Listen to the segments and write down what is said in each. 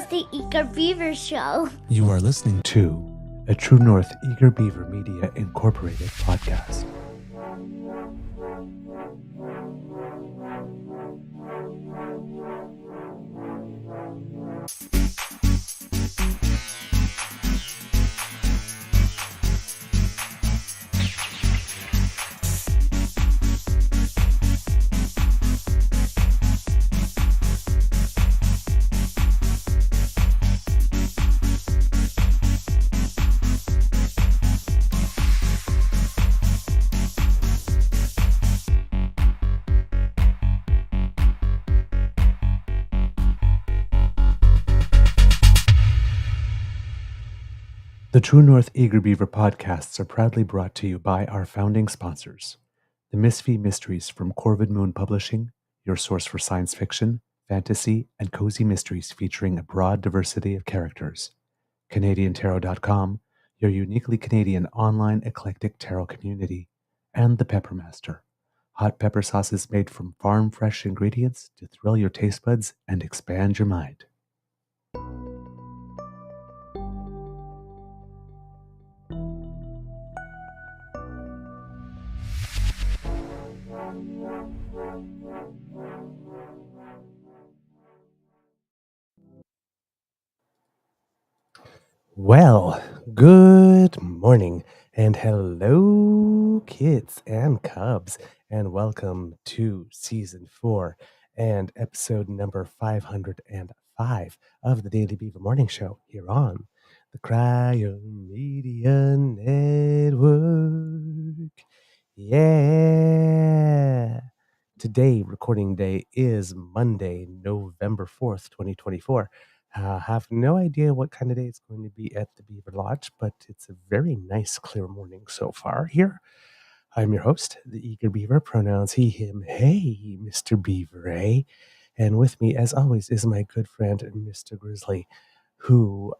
North the Eager Beaver Show. You are listening to a True North Eager Beaver Media Incorporated podcast. The True North Eager Beaver podcasts are proudly brought to you by our founding sponsors, the Misfit Mysteries from Corvid Moon Publishing, your source for science fiction, fantasy, and cozy mysteries featuring a broad diversity of characters, CanadianTarot.com, your uniquely Canadian online eclectic tarot community, and the Peppermaster, hot pepper sauces made from farm-fresh ingredients to thrill your taste buds and expand your mind. Well, good morning and hello, kids and cubs, and welcome to season 4 and episode number 505 of the Daily Beaver Morning Show here on the Cryo Media Network. Yeah. Today, recording day is Monday, November 4th, 2024. Have no idea what kind of day it's going to be at the Beaver Lodge, but it's a very nice, clear morning so far here. I'm your host, the Eager Beaver, pronouns he, him, hey, Mr. Beaver, eh? And with me, as always, is my good friend, Mr. Grizzly, to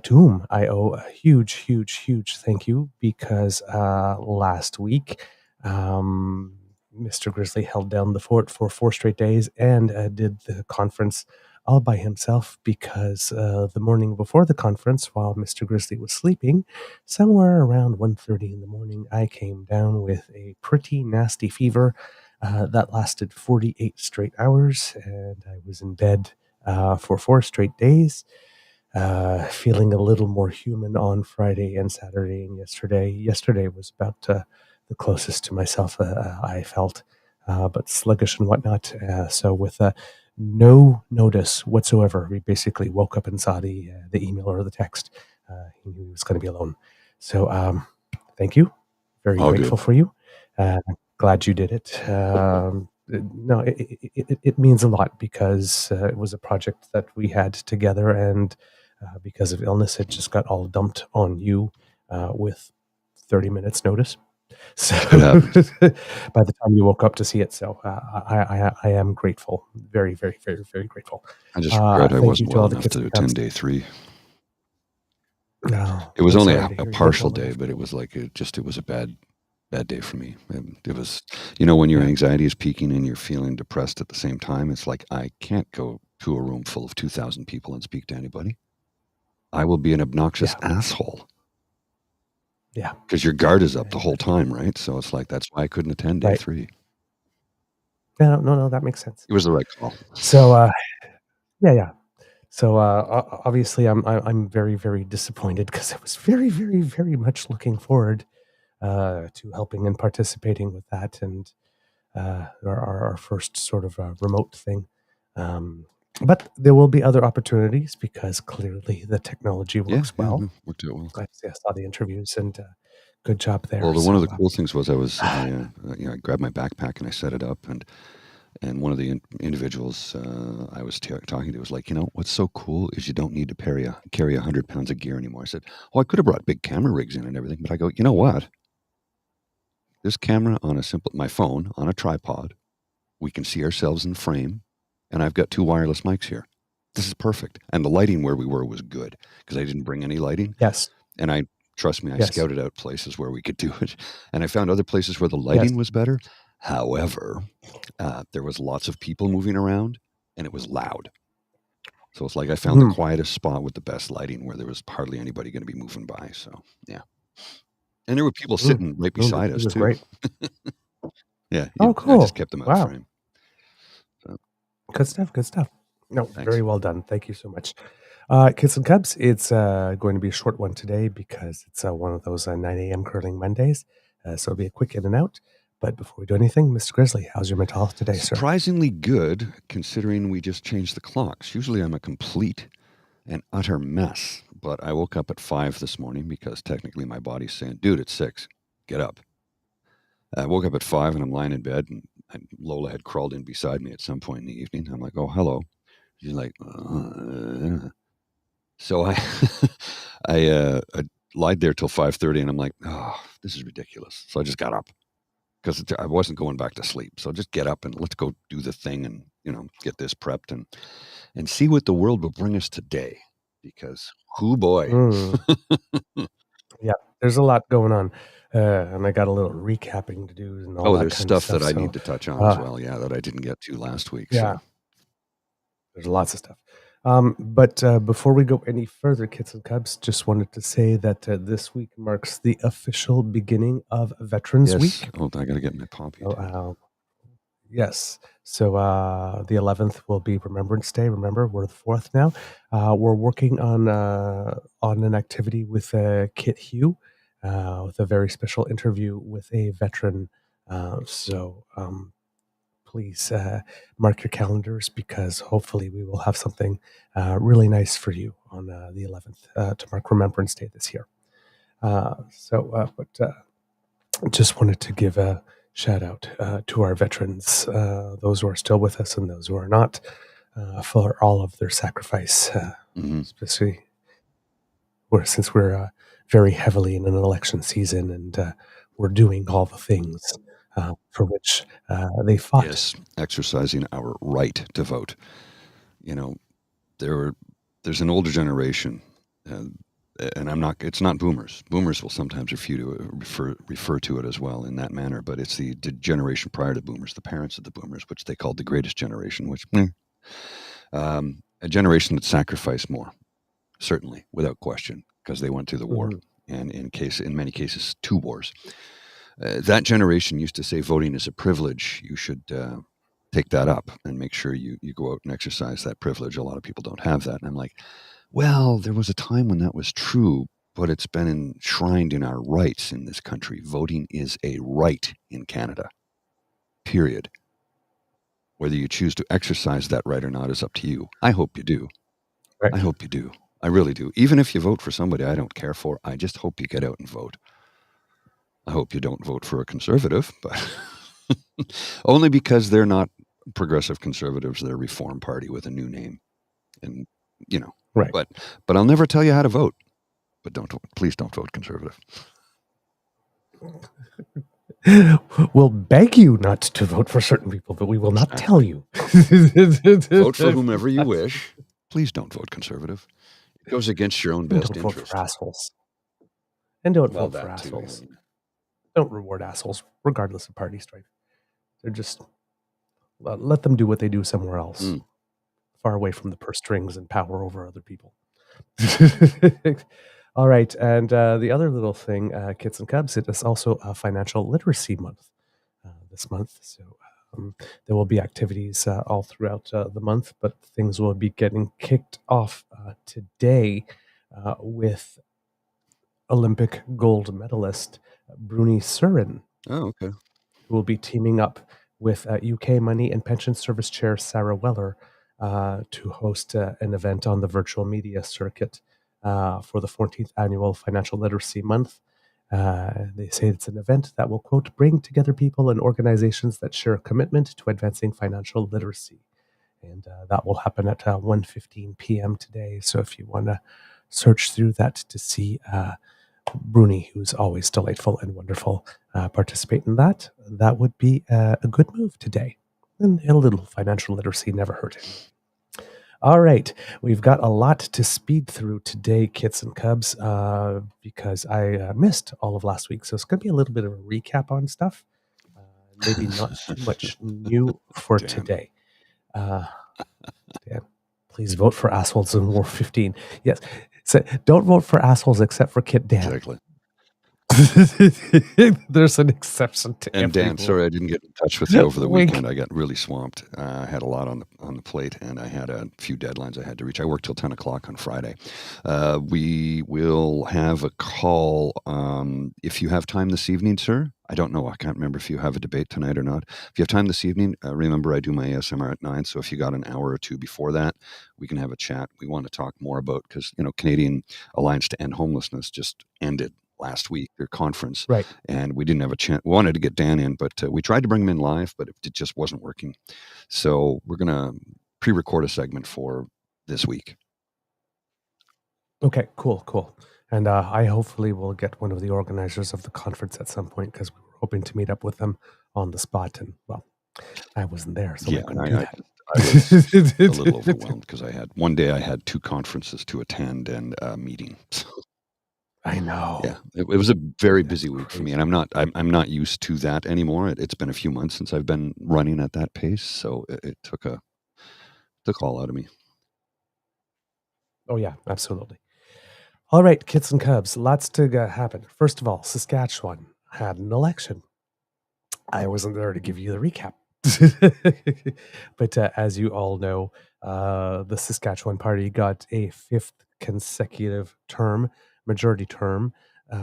whom I owe a huge, huge, huge thank you because last week, Mr. Grizzly held down the fort for 4 straight days and did the conference all by himself because the morning before the conference, while Mr. Grizzly was sleeping, somewhere around 1:30 in the morning, I came down with a pretty nasty fever that lasted 48 straight hours, and I was in bed for 4 straight days, feeling a little more human on Friday and Saturday and yesterday. Yesterday was about the closest to myself I felt, but sluggish and whatnot. So with no notice whatsoever, we basically woke up and saw the email or the text. He knew he was going to be alone. So thank you. Very All grateful good. for you. Glad you did it. No, it means a lot because it was a project that we had together, and because of illness, it just got all dumped on you with 30 minutes notice. So by the time you woke up to see it, so I am grateful, very, very, very, very grateful. I just regret I thank you wasn't to well all the enough kids to and cubs. attend day 3. No, It was I'm only sorry a to hear you partial weren't well day, enough. but it was like it was a bad day for me. It was, when your Yeah. anxiety is peaking and you're feeling depressed at the same time, it's like I can't go to a room full of 2,000 people and speak to anybody. I will be an obnoxious asshole. Yeah. Because your guard is up the whole time, right? So it's like that's why I couldn't attend day 3. No, that makes sense. It was the right call. So yeah. So obviously, I'm very, very disappointed because I was very, very, very much looking forward to helping and participating with that and our first sort of remote thing. But there will be other opportunities because clearly the technology works well. Yeah, worked out well. I saw the interviews and good job there. Well, one of the cool things was I grabbed my backpack and I set it up, and one of the individuals I was talking to was like, what's so cool is you don't need to carry 100 pounds of gear anymore. I said, I could have brought big camera rigs in and everything, but I go, you know what? This camera on my phone on a tripod, we can see ourselves in frame, and I've got 2 wireless mics here. This is perfect. And the lighting where we were was good because I didn't bring any lighting. Yes. And trust me, I scouted out places where we could do it, and I found other places where the lighting was better. However, there was lots of people moving around, and it was loud. So it's like I found the quietest spot with the best lighting where there was hardly anybody going to be moving by. So yeah, and there were people sitting right beside us was too. great. Yeah, Oh, I just cool. kept them out of Wow. frame. So, Good stuff. Good stuff. No, thanks. very well done. Thank you so much. Kids and Cubs, it's going to be a short one today because it's one of those 9 a.m. curling Mondays. So it'll be a quick in and out. But before we do anything, Mr. Grizzly, how's your mental health today, sir? Surprisingly good, considering we just changed the clocks. Usually I'm a complete and utter mess. But I woke up at 5 this morning because technically my body's saying, dude, it's 6. Get up. I woke up at 5 and I'm lying in bed, and Lola had crawled in beside me at some point in the evening. I'm like, oh, hello. She's like, so I lied there till 5:30, and I'm like, oh, this is ridiculous. So I just got up because I wasn't going back to sleep. So just get up and let's go do the thing and, get this prepped and see what the world will bring us today. Because, hoo boy. Yeah, there's a lot going on. And I got a little recapping to do and all that There's kind of stuff stuff. that I need to touch on as well. Yeah, that I didn't get to last week. Yeah. So. There's lots of stuff. But before we go any further, Kids and Cubs, just wanted to say that this week marks the official beginning of Veterans Week. Oh, I got to get my poppy. Yes. So the 11th will be Remembrance Day. Remember, we're the 4th now. We're working on an activity with Kit Hugh, with a very special interview with a veteran. So please mark your calendars because hopefully we will have something really nice for you on the 11th to mark Remembrance Day this year. But just wanted to give a shout out to our veterans, those who are still with us and those who are not, for all of their sacrifice, especially since we're very heavily in an election season and we're doing all the things for which they fought. Yes, exercising our right to vote. There's an older generation, and it's not boomers. Boomers will sometimes refer to it as well in that manner, but it's the generation prior to boomers, the parents of the boomers, which they called the greatest generation, which a generation that sacrificed more, certainly, without question, because they went through the war, and in many cases, 2 wars. That generation used to say voting is a privilege. You should take that up and make sure you go out and exercise that privilege. A lot of people don't have that. And I'm like, well, there was a time when that was true, but it's been enshrined in our rights in this country. Voting is a right in Canada, period. Whether you choose to exercise that right or not is up to you. I hope you do. Right. I hope you do. I really do. Even if you vote for somebody I don't care for, I just hope you get out and vote. I hope you don't vote for a conservative, but only because they're not progressive conservatives. They're a Reform Party with a new name. And, right. But I'll never tell you how to vote. But please don't vote conservative. We'll beg you not to vote for certain people, but we will not tell you. Vote for whomever you wish. Please don't vote conservative. It goes against your own best interest. Don't vote for assholes. And don't vote for assholes. Don't reward assholes, regardless of party stripe. They're just let them do what they do somewhere else, far away from the purse strings and power over other people. All right, and the other little thing, Kids and Cubs, it is also a financial literacy month this month. So there will be activities all throughout the month, but things will be getting kicked off today with Olympic gold medalist Bruni Surin. Oh, okay. Who will be teaming up with UK Money and Pension Service Chair Sarah Weller to host an event on the virtual media circuit for the 14th Annual Financial Literacy Month. They say it's an event that will, quote, bring together people and organizations that share a commitment to advancing financial literacy. And that will happen at 1:15 p.m. today. So if you want to search through that to see Bruni, who's always delightful and wonderful, participate in that, that would be a good move today. And a little financial literacy never hurt him. All right, we've got a lot to speed through today, Kits and Cubs, because I missed all of last week. So it's going to be a little bit of a recap on stuff. Maybe not too much new for today. Dan, Please vote for assholes in War 15. Yes. So don't vote for assholes except for Kit Dan. Exactly. There's an exception to And every Dan, rule. sorry I didn't get in touch with you over the Wink. weekend. I got really swamped. I had a lot on the plate, and I had a few deadlines I had to reach. I worked till 10 o'clock on Friday. We will have a call if you have time this evening, sir. I don't know. I can't remember if you have a debate tonight or not. If you have time this evening, remember I do my ASMR at 9. So if you got an hour or two before that, we can have a chat. We want to talk more about, because Canadian Alliance to End Homelessness just ended last week, their conference. Right. And we didn't have a chance. We wanted to get Dan in, but we tried to bring him in live, but it just wasn't working. So we're going to pre-record a segment for this week. Okay, cool. And I hopefully will get one of the organizers of the conference at some point, because we were hoping to meet up with them on the spot. And, well, I wasn't there, so I couldn't do that. I was a little overwhelmed because one day I had 2 conferences to attend and a meeting. So, I know. yeah, it was a very busy week for me, and I'm not used to that anymore. It's been a few months since I've been running at that pace, so it took all out of me. Oh yeah, absolutely. All right, kits and cubs, lots to happen. First of all, Saskatchewan had an election. I wasn't there to give you the recap. But as you all know, the Saskatchewan Party got a 5th consecutive majority term,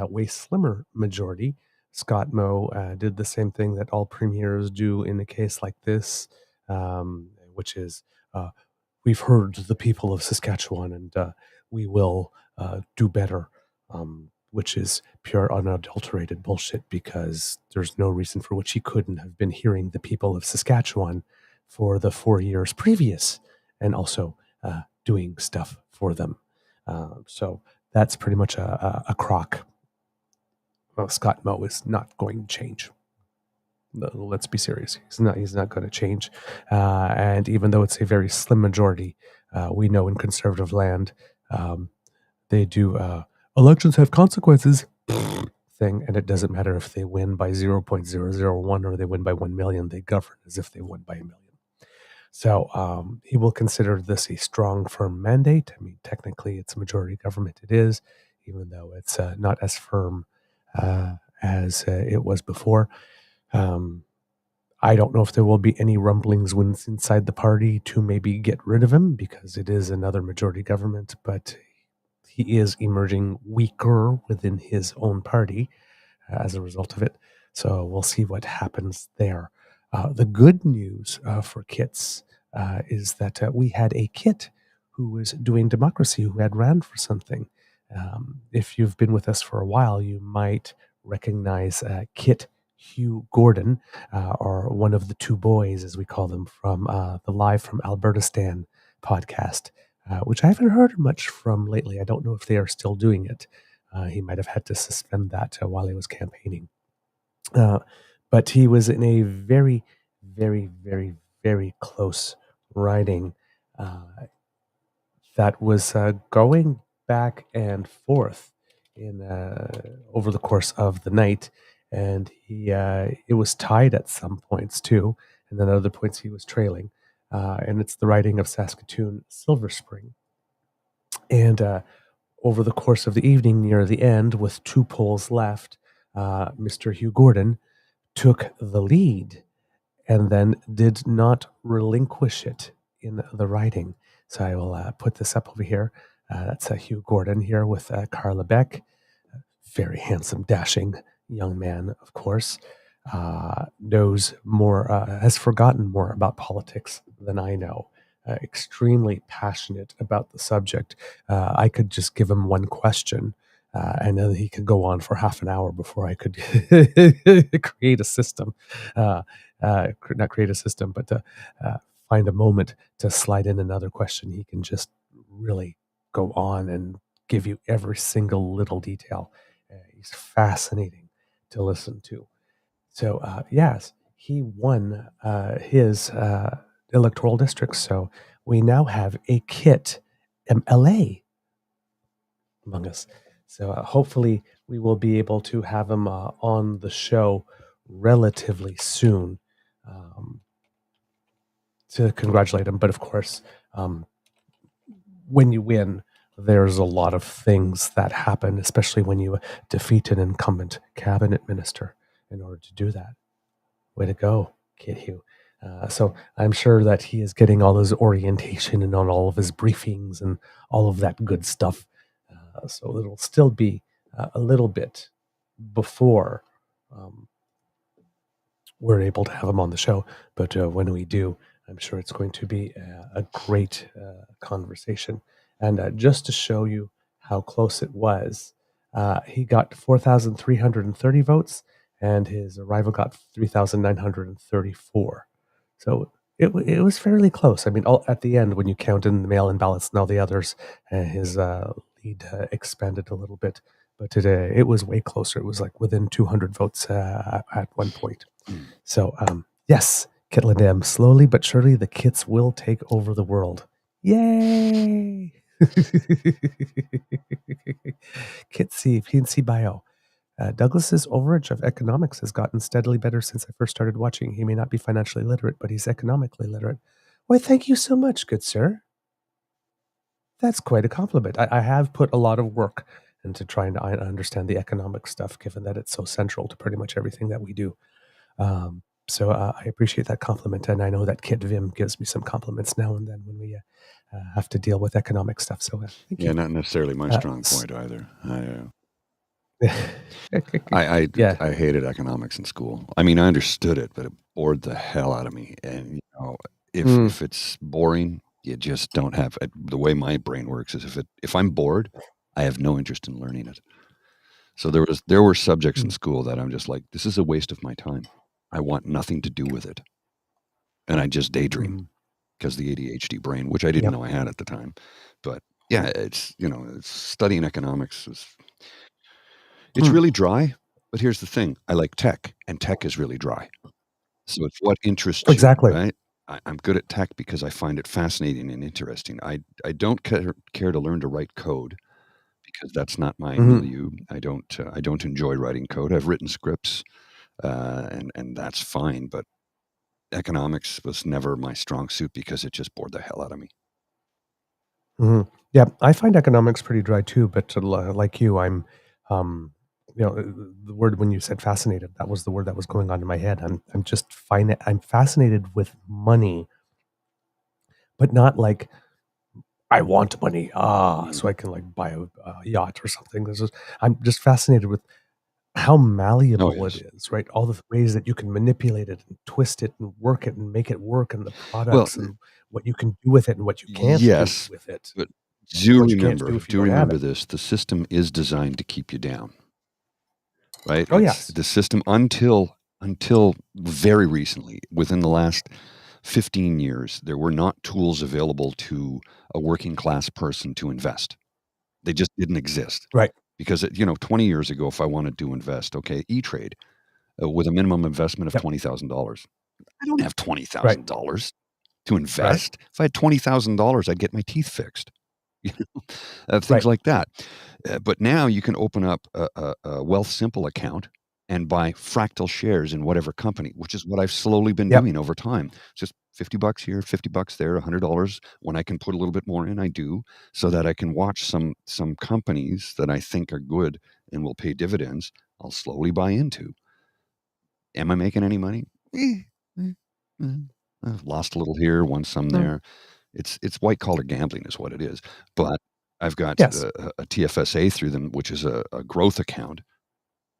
way slimmer majority. Scott Moe did the same thing that all premiers do in a case like this, which is we've heard the people of Saskatchewan, and we will do better, which is pure unadulterated bullshit, because there's no reason for which he couldn't have been hearing the people of Saskatchewan for the 4 years previous, and also doing stuff for them. So that's pretty much a crock. Well, Scott Moe is not going to change. Let's be serious. He's not going to change. And even though it's a very slim majority, we know in conservative land, they do elections have consequences thing, and it doesn't matter if they win by 0.001 or they win by 1 million. They govern as if they won by 1 million. So he will consider this a strong, firm mandate. I mean, technically, it's a majority government. It is, even though it's not as firm as it was before. I don't know if there will be any rumblings inside the party to maybe get rid of him, because it is another majority government, but he is emerging weaker within his own party as a result of it. So we'll see what happens there. The good news for kits is that we had a kit who was doing democracy, who had ran for something. If you've been with us for a while, you might recognize Kit Hugh Gordon, or one of the 2 boys, as we call them, from the Live from Albertistan podcast, which I haven't heard much from lately. I don't know if they are still doing it. He might have had to suspend that while he was campaigning. But he was in a very, very, very, very close riding that was going back and forth in over the course of the night. And it was tied at some points too, and then at other points he was trailing. And it's the riding of Saskatoon Silver Spring. And over the course of the evening, near the end, with 2 polls left, Mr. Hugh Gordon took the lead and then did not relinquish it in the riding. So I will put this up over here. That's Hugh Gordon here with Carla Beck. Very handsome, dashing young man, of course. Knows more, has forgotten more about politics than I know. Extremely passionate about the subject. I could just give him one question, and then he could go on for half an hour before I could create a system. Not create a system, but to find a moment to slide in another question. He can just really go on and give you every single little detail. He's fascinating to listen to. So, yes, he won his electoral district. So we now have a Kit MLA among us. So hopefully we will be able to have him on the show relatively soon to congratulate him. But of course, when you win, there's a lot of things that happen, especially when you defeat an incumbent cabinet minister in order to do that. Way to go, Kid Hugh. So I'm sure that he is getting all his orientation and on all of his briefings and all of that good stuff. So it'll still be a little bit before we're able to have him on the show. But when we do, I'm sure it's going to be a great conversation. And just to show you how close it was, he got 4,330 votes, and his rival got 3,934. So it was fairly close. I mean, at the end, when you count in the mail-in ballots and all the others, his lead expanded a little bit. But it was way closer. It was like within 200 votes at one point. So, yes, Kitlandam, slowly but surely the kits will take over the world. Yay! Kitsy, PNC Bio. Douglas's overage of economics has gotten steadily better since I first started watching. He may not be financially literate, but he's economically literate. Why, thank you so much, good sir. That's quite a compliment. I have put a lot of work into trying to understand the economic stuff, given that it's so central to pretty much everything that we do. So I appreciate that compliment, and I know that Kit Vim gives me some compliments now and then when we have to deal with economic stuff. So thank you. Yeah, not necessarily my strong point either. Yeah. I hated economics in school. I mean, I understood it, but it bored the hell out of me. And if it's boring, you just don't have the way my brain works is if I'm bored, I have no interest in learning it. So there were subjects in school that I'm just like, this is a waste of my time. I want nothing to do with it. And I just daydream because the ADHD brain, which I didn't know I had at the time. But yeah, it's studying economics it's really dry. But here's the thing. I like tech, and tech is really dry. So it's what interests you, Exactly. right? I'm good at tech because I find it fascinating and interesting. I don't care to learn to write code because that's not my milieu. I don't enjoy writing code. I've written scripts, and that's fine. But economics was never my strong suit because it just bored the hell out of me. Yeah, I find economics pretty dry too. But like you, I'm, the word when you said fascinated, that was the word that was going on in my head. I'm just I'm fascinated with money, but not like I want money. So I can like buy a yacht or something. I'm just fascinated with how malleable it is, right? All the ways that you can manipulate it and twist it and work it and make it work, and the products and what you can do with it and what you can't do with it. But do remember this: the system is designed to keep you down, right? Oh yes, the system until very recently, within the last 15 years, there were not tools available to a working class person to invest. They just didn't exist, right? Because 20 years ago, if I wanted to invest, okay, E-Trade with a minimum investment of $20,000, I don't have $20,000 to invest. If I had $20,000, I'd get my teeth fixed. Things like that. But now you can open up a Wealth Simple account and buy fractal shares in whatever company, which is what I've slowly been doing over time. Just $50 here, $50 there, $100. When I can put a little bit more in, I do, so that I can watch some companies that I think are good and will pay dividends. I'll slowly buy into. Am I making any money? I've lost a little here, won some there. It's white collar gambling is what it is. But I've got a TFSA through them, which is a growth account,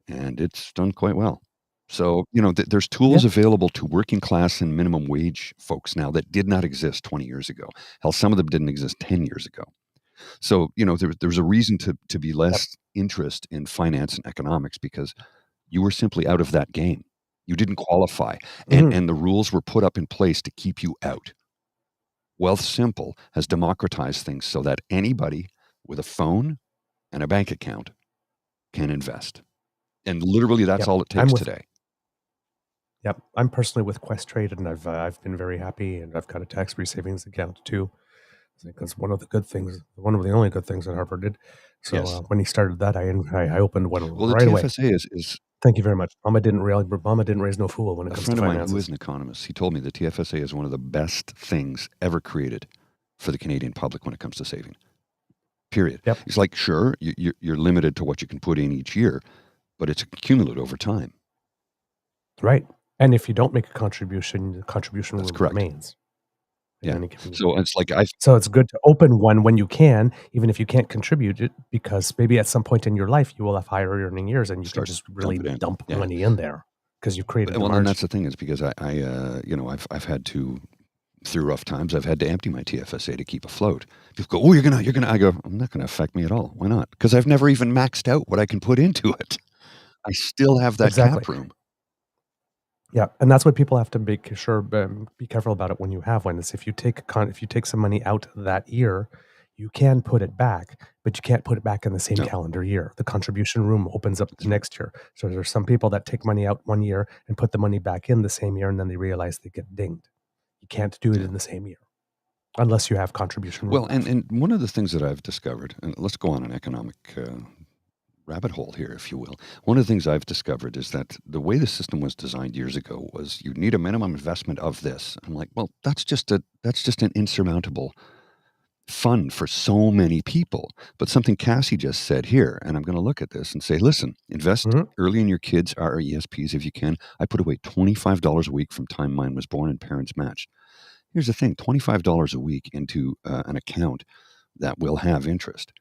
and it's done quite well. So, there's tools available to working class and minimum wage folks now that did not exist 20 years ago. Hell, some of them didn't exist 10 years ago. So, there's a reason to be less interest in finance and economics because you were simply out of that game. You didn't qualify, and the rules were put up in place to keep you out. Wealth Simple has democratized things so that anybody with a phone and a bank account can invest. And literally that's all it takes today. Yep. I'm personally with Quest Trade, and I've been very happy, and I've got a tax-free savings account too. Because one of the only good things that Harper did. So when he started that, I opened one right away. Well, the TFSA is Thank you very much. Mama didn't raise no fool when it comes to finances. A friend of mine who is an economist, he told me the TFSA is one of the best things ever created for the Canadian public when it comes to saving. Period. Yep. It's like, sure, you're limited to what you can put in each year, but it's accumulated over time. Right. And if you don't make a contribution, the contribution That's rule correct. remains. Yeah. So it's like So it's good to open one when you can, even if you can't contribute it, because maybe at some point in your life you will have higher earning years and you can just really dump money in there because you've created the margin. Well, and that's the thing is because I've had to, through rough times, I've had to empty my TFSA to keep afloat. People go, oh, you're gonna. I go, I'm not gonna affect me at all. Why not? Because I've never even maxed out what I can put into it. I still have that cap room. Yeah, and that's what people have to be careful about it when you have one. Is if you take some money out that year, you can put it back, but you can't put it back in the same calendar year. The contribution room opens up the next year. So there's some people that take money out one year and put the money back in the same year, and then they realize they get dinged. You can't do it in the same year unless you have contribution room. Well, and one of the things that I've discovered, and let's go on an economic rabbit hole here, if you will. One of the things I've discovered is that the way the system was designed years ago was you need a minimum investment of this. I'm like, well, that's just an insurmountable fun for so many people. But something Cassie just said here, and I'm going to look at this and say, listen, invest early in your kids' RESPs if you can. I put away $25 a week from time mine was born and parents matched. Here's the thing, $25 a week into an account that will have interest.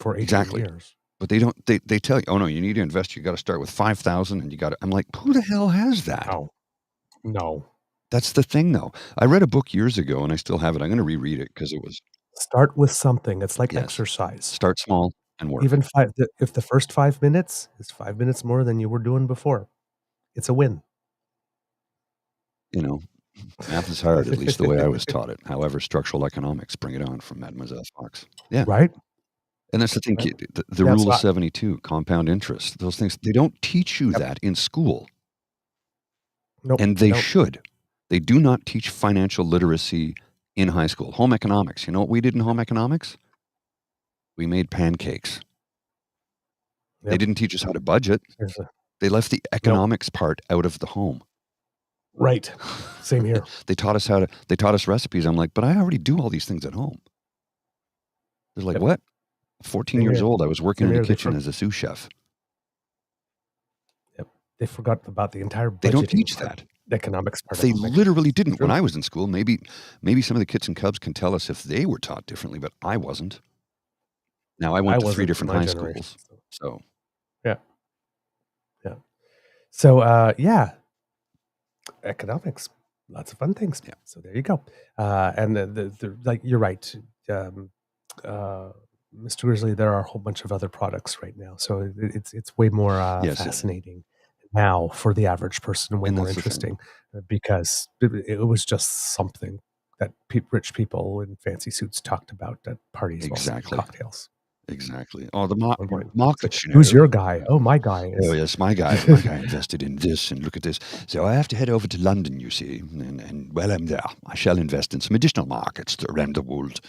For 18 years. But they don't, they tell you, oh no, you need to invest. You got to start with 5,000 and you got to, I'm like, who the hell has that? No. That's the thing though. I read a book years ago and I still have it. I'm going to reread it because it was. Start with something. It's like exercise. Start small and work. Even if the first 5 minutes is 5 minutes more than you were doing before, it's a win. You know, math is hard, at least the way I was taught it. However, structural economics, bring it on from Mademoiselle Fox. Yeah. Right. And that's the thing, the rule of 72, compound interest, those things, they don't teach you that in school. Nope. And they should. They do not teach financial literacy in high school. Home economics. You know what we did in home economics? We made pancakes. Yep. They didn't teach us how to budget. They left the economics part out of the home. Right. Same here. They taught us recipes. I'm like, but I already do all these things at home. They're like, what? 14 years old, I was working in the kitchen as a sous chef. Yep. They forgot about the entire budgeting. They don't teach that. The economics part. They literally didn't. When I was in school, maybe some of the kids and cubs can tell us if they were taught differently, but I wasn't. Now, I went to 3 different high schools. So. Yeah. Yeah. So, economics, lots of fun things. Yeah. So there you go. And the like, you're right. Mr. Grizzly, there are a whole bunch of other products right now. So it's way more fascinating now for the average person, way more interesting because it was just something that rich people in fancy suits talked about at parties, exactly, while cocktails. Exactly. Oh, the market. Who's your guy? Oh, my guy. Oh, yes, my guy. My guy invested in this, and look at this. So I have to head over to London, you see, and while I'm there, I shall invest in some additional markets around the world.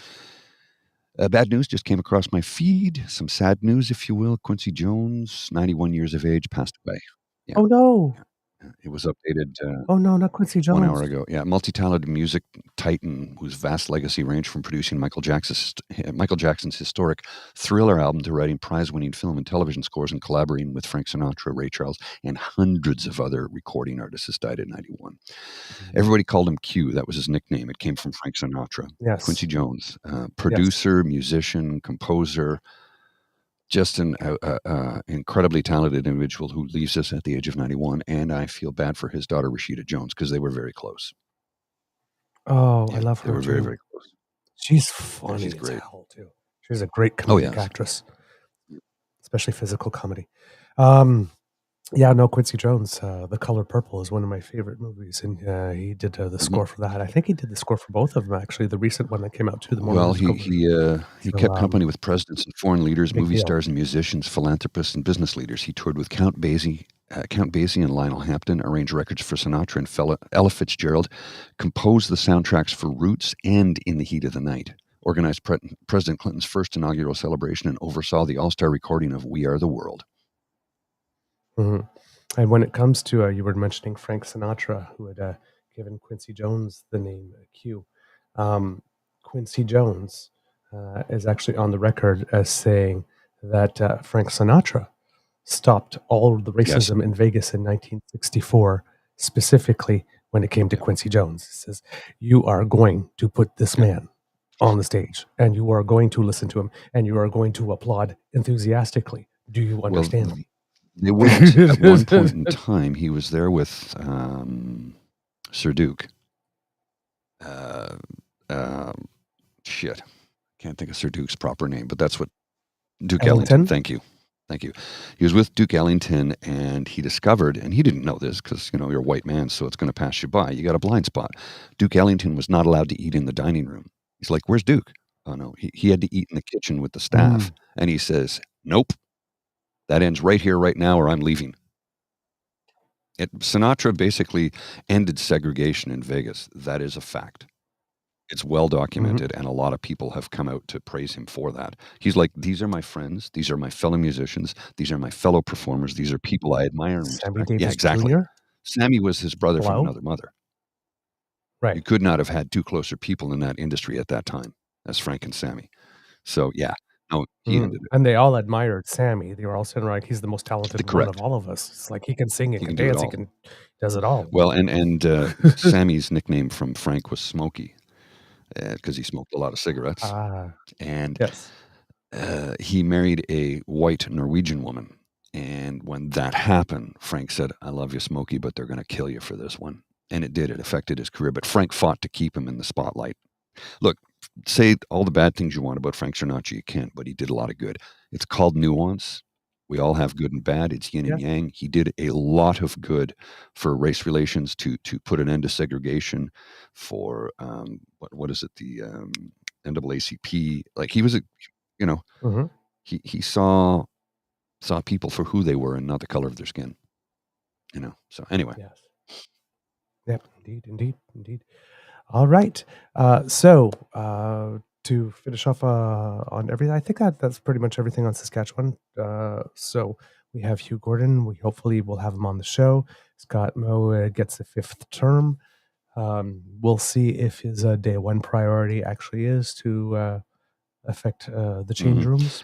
Bad news just came across my feed. Some sad news, if you will. Quincy Jones, 91 years of age, passed away. Yeah. Oh, no. It was updated. Oh, no, not Quincy Jones. 1 hour ago. Yeah, multi-talented music titan whose vast legacy ranged from producing Michael Jackson's historic Thriller album to writing prize-winning film and television scores and collaborating with Frank Sinatra, Ray Charles, and hundreds of other recording artists, has died at 91. Mm-hmm. Everybody called him Q. That was his nickname. It came from Frank Sinatra. Yes. Quincy Jones, producer, musician, composer, just an incredibly talented individual who leaves us at the age of 91. And I feel bad for his daughter, Rashida Jones, because they were very close. Oh, yeah, I love her. They were very, very close. She's funny. She's great. Hell, too. She's a great comedic actress, especially physical comedy. Quincy Jones, The Color Purple is one of my favorite movies, and he did the score for that. I think he did the score for both of them, actually. The recent one that came out too. He kept company with presidents and foreign leaders, movie stars and musicians, philanthropists and business leaders. He toured with Count Basie and Lionel Hampton, arranged records for Sinatra and Ella Fitzgerald, composed the soundtracks for Roots and In the Heat of the Night, organized President Clinton's first inaugural celebration, and oversaw the all-star recording of We Are the World. Mm-hmm. And when it comes to, you were mentioning Frank Sinatra, who had given Quincy Jones the name Q. Quincy Jones is actually on the record as saying that Frank Sinatra stopped all the Yes. racism in Vegas in 1964, specifically when it came to Yeah. Quincy Jones. He says, "You are going to put this man on the stage, and you are going to listen to him, and you are going to applaud enthusiastically. Do you Well, understand me?" they wouldn't. At one point in time, he was there with Sir Duke. Um, shit, can't think of Sir Duke's proper name, but that's what Duke Ellington. Ellington? Thank you. Thank you. He was with Duke Ellington, and he discovered, and he didn't know this because, you know, you're a white man, so it's going to pass you by. You got a blind spot. Duke Ellington was not allowed to eat in the dining room. He's like, "Where's Duke?" Oh, no. He had to eat in the kitchen with the staff. And he says, "Nope, that ends right here, right now, or I'm leaving." Sinatra basically ended segregation in Vegas. That is a fact. It's well documented, and a lot of people have come out to praise him for that. He's like, "These are my friends. These are my fellow musicians. These are my fellow performers. These are people I admire and Sammy respect." Yeah, Davis exactly. Jr.? Sammy was his brother from Hello? another mother. You Right. could not have had two closer people in that industry at that time as Frank and Sammy. So, yeah. No, he ended it. And they all admired Sammy. They were all saying, like, he's the most talented one of Correct. all of us. It's like he can sing, he He can can do it dance, he all. does it all. Well, and Sammy's nickname from Frank was Smokey, because he smoked a lot of cigarettes. And Yes. he married a white Norwegian woman. And when that happened, Frank said, "I love you, Smokey, but they're going to kill you for this one." And it did. It affected his career. But Frank fought to keep him in the spotlight. Look, say all the bad things you want about Frank Sinatra, you can't, but he did a lot of good. It's called nuance. We all have good and bad. It's yin and yang. He did a lot of good for race relations, to put an end to segregation, for what is it, the NAACP. Like, he was he saw people for who they were and not the color of their skin. So anyway. Yes. Yep. Indeed. All right. So to finish off on everything, I think that's pretty much everything on Saskatchewan. So we have Hugh Gordon. We hopefully will have him on the show. Scott Moe gets the 5th term. We'll see if his day one priority actually is to affect the change rooms,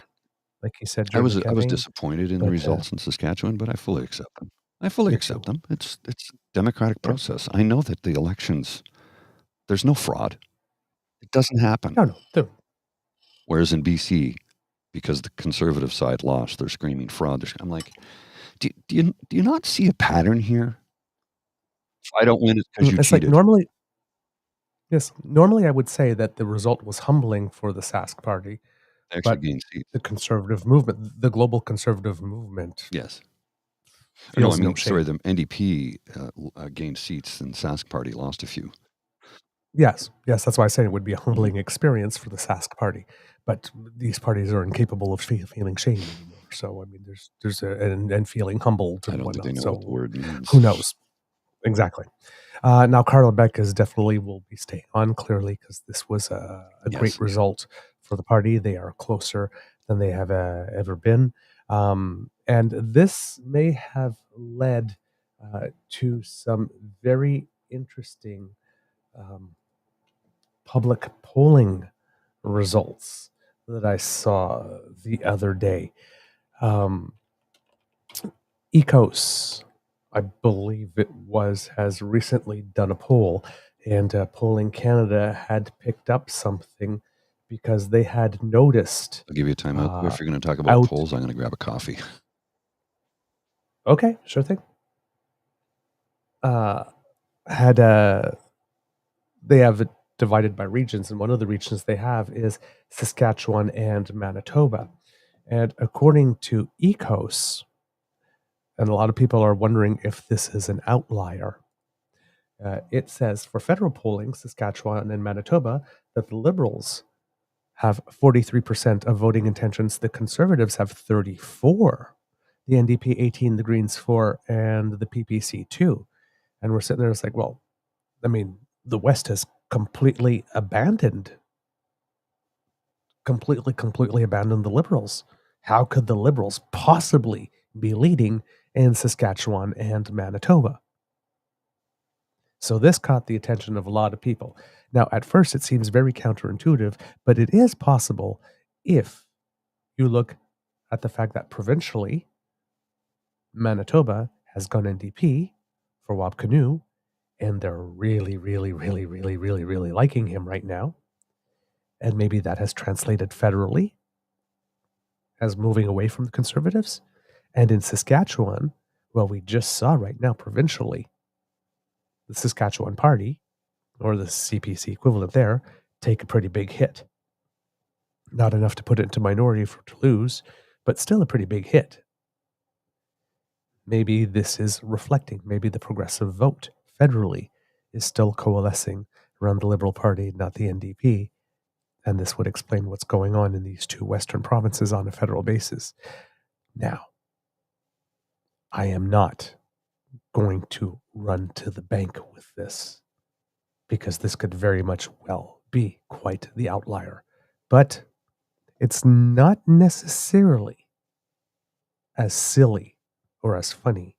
like he said I during was the campaign. disappointed in the results in Saskatchewan, but I fully accept them. I fully accept them. It's a democratic process. I know that the elections, there's no fraud. It doesn't happen. No. Whereas in BC, because the conservative side lost, they're screaming fraud. I'm like, do you not see a pattern here? If I don't win, it's because you It's cheated. like normally I would say that the result was humbling for the Sask party. They actually But gained seats. the conservative movement, the global conservative movement, Yes. No, feels I mean, no sorry, shame. the NDP gained seats and Sask party lost a few. Yes, that's why I say it would be a humbling experience for the Sask party. But these parties are incapable of feeling shame anymore. So I mean, there's and feeling humbled I and don't think they whatnot. know what the So word means. who knows? Exactly. Now, Carla Beck is definitely will be staying on, clearly, because this was a great result for the party. They are closer than they have ever been. And this may have led to some very interesting public polling results that I saw the other day. Ecos, I believe it was, has recently done a poll, and Polling Canada had picked up something because they had noticed. I'll give you a timeout. If you're going to talk about polls, I'm going to grab a coffee. Okay, sure thing. They have it divided by regions, and one of the regions they have is Saskatchewan and Manitoba. And according to Ecos, and a lot of people are wondering if this is an outlier, it says for federal polling, Saskatchewan and Manitoba, that the Liberals have 43% of voting intentions. The Conservatives have 34, the NDP 18, the Greens 4, and the PPC 2. And we're sitting there, it's like, well, I mean, the West has completely abandoned the Liberals. How could the Liberals possibly be leading in Saskatchewan and Manitoba? So this caught the attention of a lot of people. Now, at first, it seems very counterintuitive, but it is possible if you look at the fact that provincially, Manitoba has gone NDP for Wab Kinew, and they're really, really, really, really, really, really liking him right now. And maybe that has translated federally as moving away from the Conservatives. And in Saskatchewan, well, we just saw right now provincially, the Saskatchewan Party, or the CPC equivalent there, take a pretty big hit. Not enough to put it into minority to lose, but still a pretty big hit. Maybe this is reflecting, maybe the progressive vote federally is still coalescing around the Liberal Party, not the NDP. And this would explain what's going on in these two Western provinces on a federal basis. Now, I am not going to run to the bank with this, because this could very much well be quite the outlier. But it's not necessarily as silly or as funny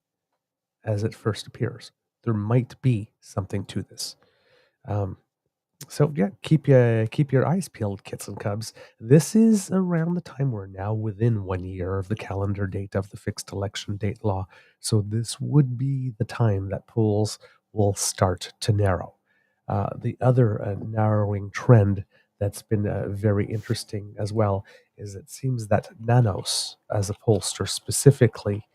as it first appears. There might be something to this. So yeah, keep your eyes peeled, kits and cubs. This is around the time we're now within 1 year of the calendar date of the fixed election date law. So this would be the time that polls will start to narrow. The other narrowing trend that's been very interesting as well is it seems that Nanos, as a pollster specifically,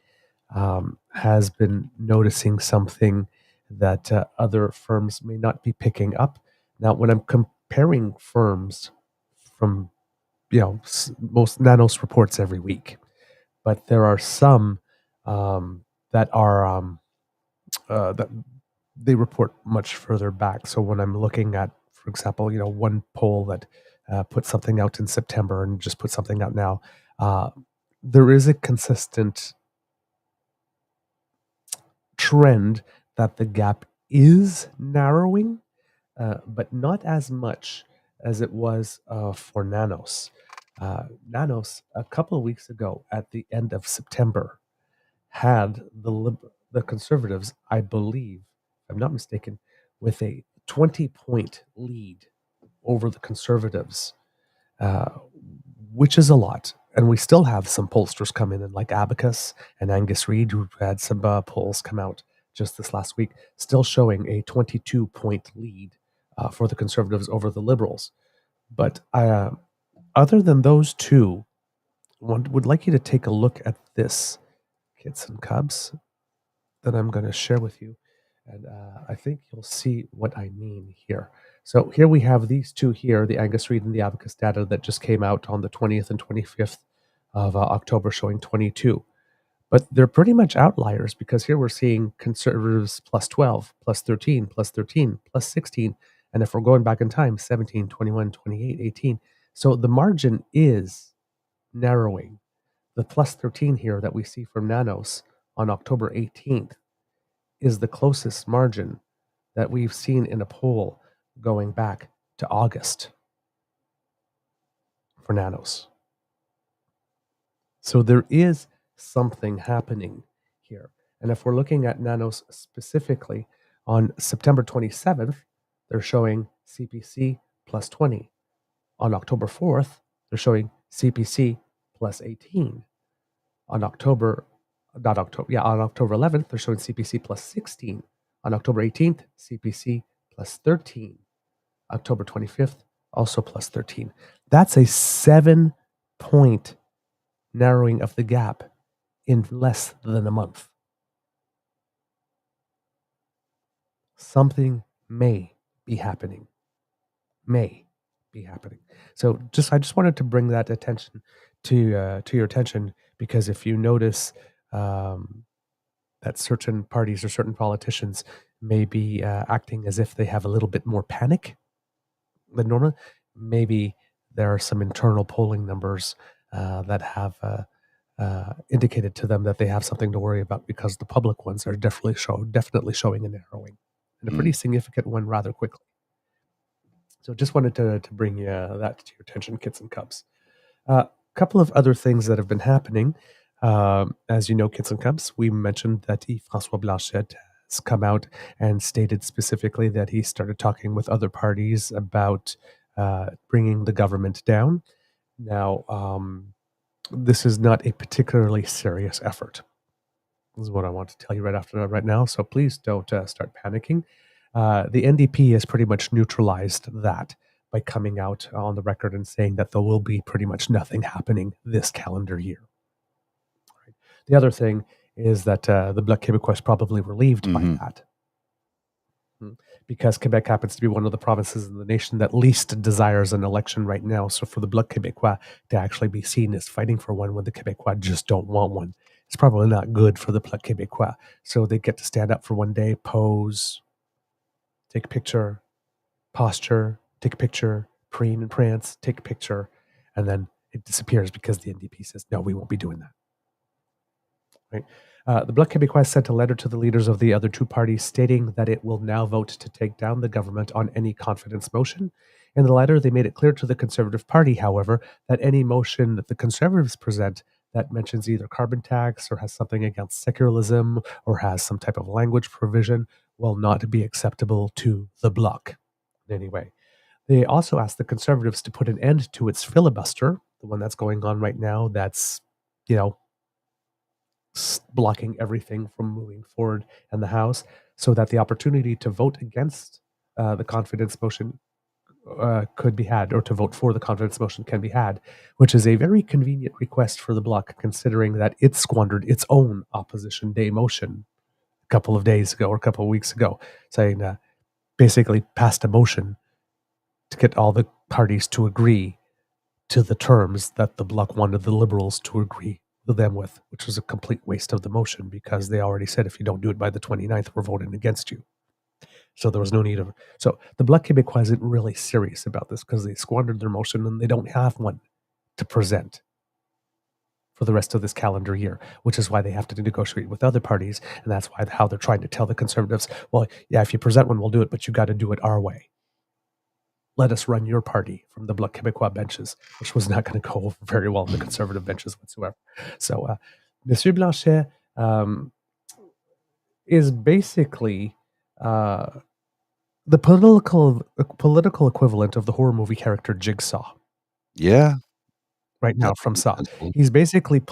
has been noticing something that other firms may not be picking up. Now, when I'm comparing firms from, most Nanos reports every week, but there are some that are that they report much further back. So when I'm looking at, for example, one poll that put something out in September and just put something out now, there is a consistent trend that the gap is narrowing, but not as much as it was for Nanos. Nanos, a couple of weeks ago at the end of September, had the Conservatives, I believe, if I'm not mistaken, with a 20-point lead over the Conservatives, uh, which is a lot. And we still have some pollsters come in, and like Abacus and Angus Reid, who had some polls come out just this last week, still showing a 22-point lead for the Conservatives over the Liberals. But other than those two, one would like you to take a look at this, kits and cubs, that I'm going to share with you. And I think you'll see what I mean here. So here we have these two here, the Angus Reid and the Abacus data that just came out on the 20th and 25th of October, showing 22. But they're pretty much outliers, because here we're seeing Conservatives plus 12, plus 13, plus 13, plus 16. And if we're going back in time, 17, 21, 28, 18. So the margin is narrowing. The plus 13 here that we see from Nanos on October 18th is the closest margin that we've seen in a poll going back to August for Nanos. So there is something happening here. And if we're looking at Nanos specifically, on September 27th, they're showing CPC plus 20. On October 4th, they're showing CPC plus 18. On October 11th, they're showing CPC plus 16. On October 18th, CPC plus 13. October 25th, also plus 13. That's a 7-point narrowing of the gap in less than a month. Something may be happening. So I just wanted to bring that attention to your attention, because if you notice that certain parties or certain politicians may be acting as if they have a little bit more panic than normal, maybe there are some internal polling numbers that have indicated to them that they have something to worry about, because the public ones are definitely showing a narrowing, and a pretty significant one rather quickly. So just wanted to bring that to your attention, kits and cubs. A couple of other things that have been happening. As you know, kits and cubs, we mentioned that Yves-François Blanchet has come out and stated specifically that he started talking with other parties about bringing the government down. Now, this is not a particularly serious effort. This is what I want to tell you right now. So please don't start panicking. The NDP has pretty much neutralized that by coming out on the record and saying that there will be pretty much nothing happening this calendar year. Right. The other thing is that the Bloc Québécois is probably relieved by that. Because Quebec happens to be one of the provinces in the nation that least desires an election right now. So for the Bloc Québécois to actually be seen as fighting for one when the Québécois just don't want one, it's probably not good for the Bloc Québécois. So they get to stand up for one day, pose, take a picture, posture, take a picture, preen and prance, take a picture, and then it disappears because the NDP says, no, we won't be doing that. Right? The Bloc Québécois sent a letter to the leaders of the other two parties stating that it will now vote to take down the government on any confidence motion. In the letter, they made it clear to the Conservative Party, however, that any motion that the Conservatives present that mentions either carbon tax or has something against secularism or has some type of language provision will not be acceptable to the Bloc in any way. They also asked the Conservatives to put an end to its filibuster, the one that's going on right now that's, blocking everything from moving forward in the House, so that the opportunity to vote against the confidence motion could be had, or to vote for the confidence motion can be had, which is a very convenient request for the Bloc, considering that it squandered its own opposition day motion a couple of days ago or a couple of weeks ago, saying basically passed a motion to get all the parties to agree to the terms that the Bloc wanted the Liberals to agree them with, which was a complete waste of the motion because they already said if you don't do it by the 29th, we're voting against you. So there was no need of... So the Bloc Québécois isn't really serious about this because they squandered their motion and they don't have one to present for the rest of this calendar year, which is why they have to negotiate with other parties, and that's why how they're trying to tell the Conservatives, well, yeah, if you present one, we'll do it, but you got to do it our way. Let us run your party from the Bloc Québécois benches, which was not going to go over very well in the Conservative benches whatsoever. So, Monsieur Blanchet is basically the political equivalent of the horror movie character Jigsaw. Yeah. Right now from Saw. He's basically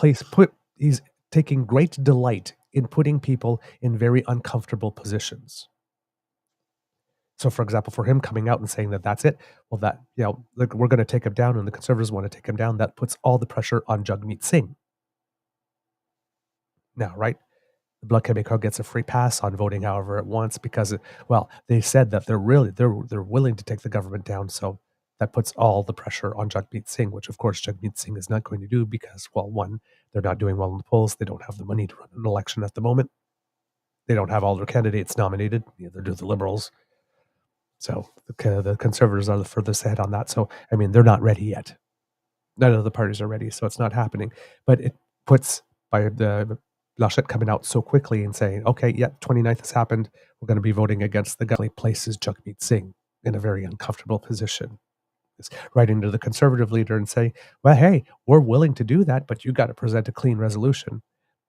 he's taking great delight in putting people in very uncomfortable positions. So, for example, for him coming out and saying that that's it, well, that, we're going to take him down and the Conservatives want to take him down, that puts all the pressure on Jagmeet Singh. Now, right? The Bloc Québécois gets a free pass on voting however it wants because, they said that they're willing to take the government down. So that puts all the pressure on Jagmeet Singh, which of course Jagmeet Singh is not going to do because, one, they're not doing well in the polls. They don't have the money to run an election at the moment. They don't have all their candidates nominated. Neither do the Liberals. So the Conservatives are the furthest ahead on that. So, they're not ready yet. None of the parties are ready, so it's not happening. But it puts, by the Blanchet coming out so quickly and saying, okay, 29th has happened, we're going to be voting against the guy, places Jagmeet Singh in a very uncomfortable position. It's writing to the Conservative leader and say, well, hey, we're willing to do that, but you got to present a clean resolution.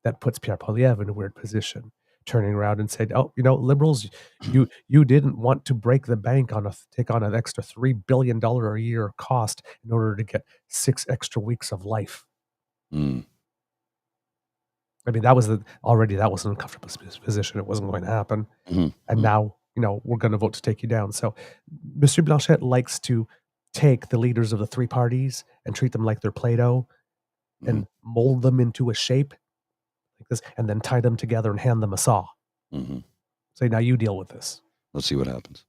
That puts Pierre Poilievre in a weird position, turning around and said, Liberals, you didn't want to break the bank take on an extra $3 billion a year cost in order to get 6 extra weeks of life. That was already an uncomfortable position. It wasn't going to happen. And now, we're going to vote to take you down. So Monsieur Blanchet likes to take the leaders of the three parties and treat them like they're Play-Doh and mold them into a shape like this, and then tie them together and hand them a saw. Say, now you deal with this. Let's see what happens.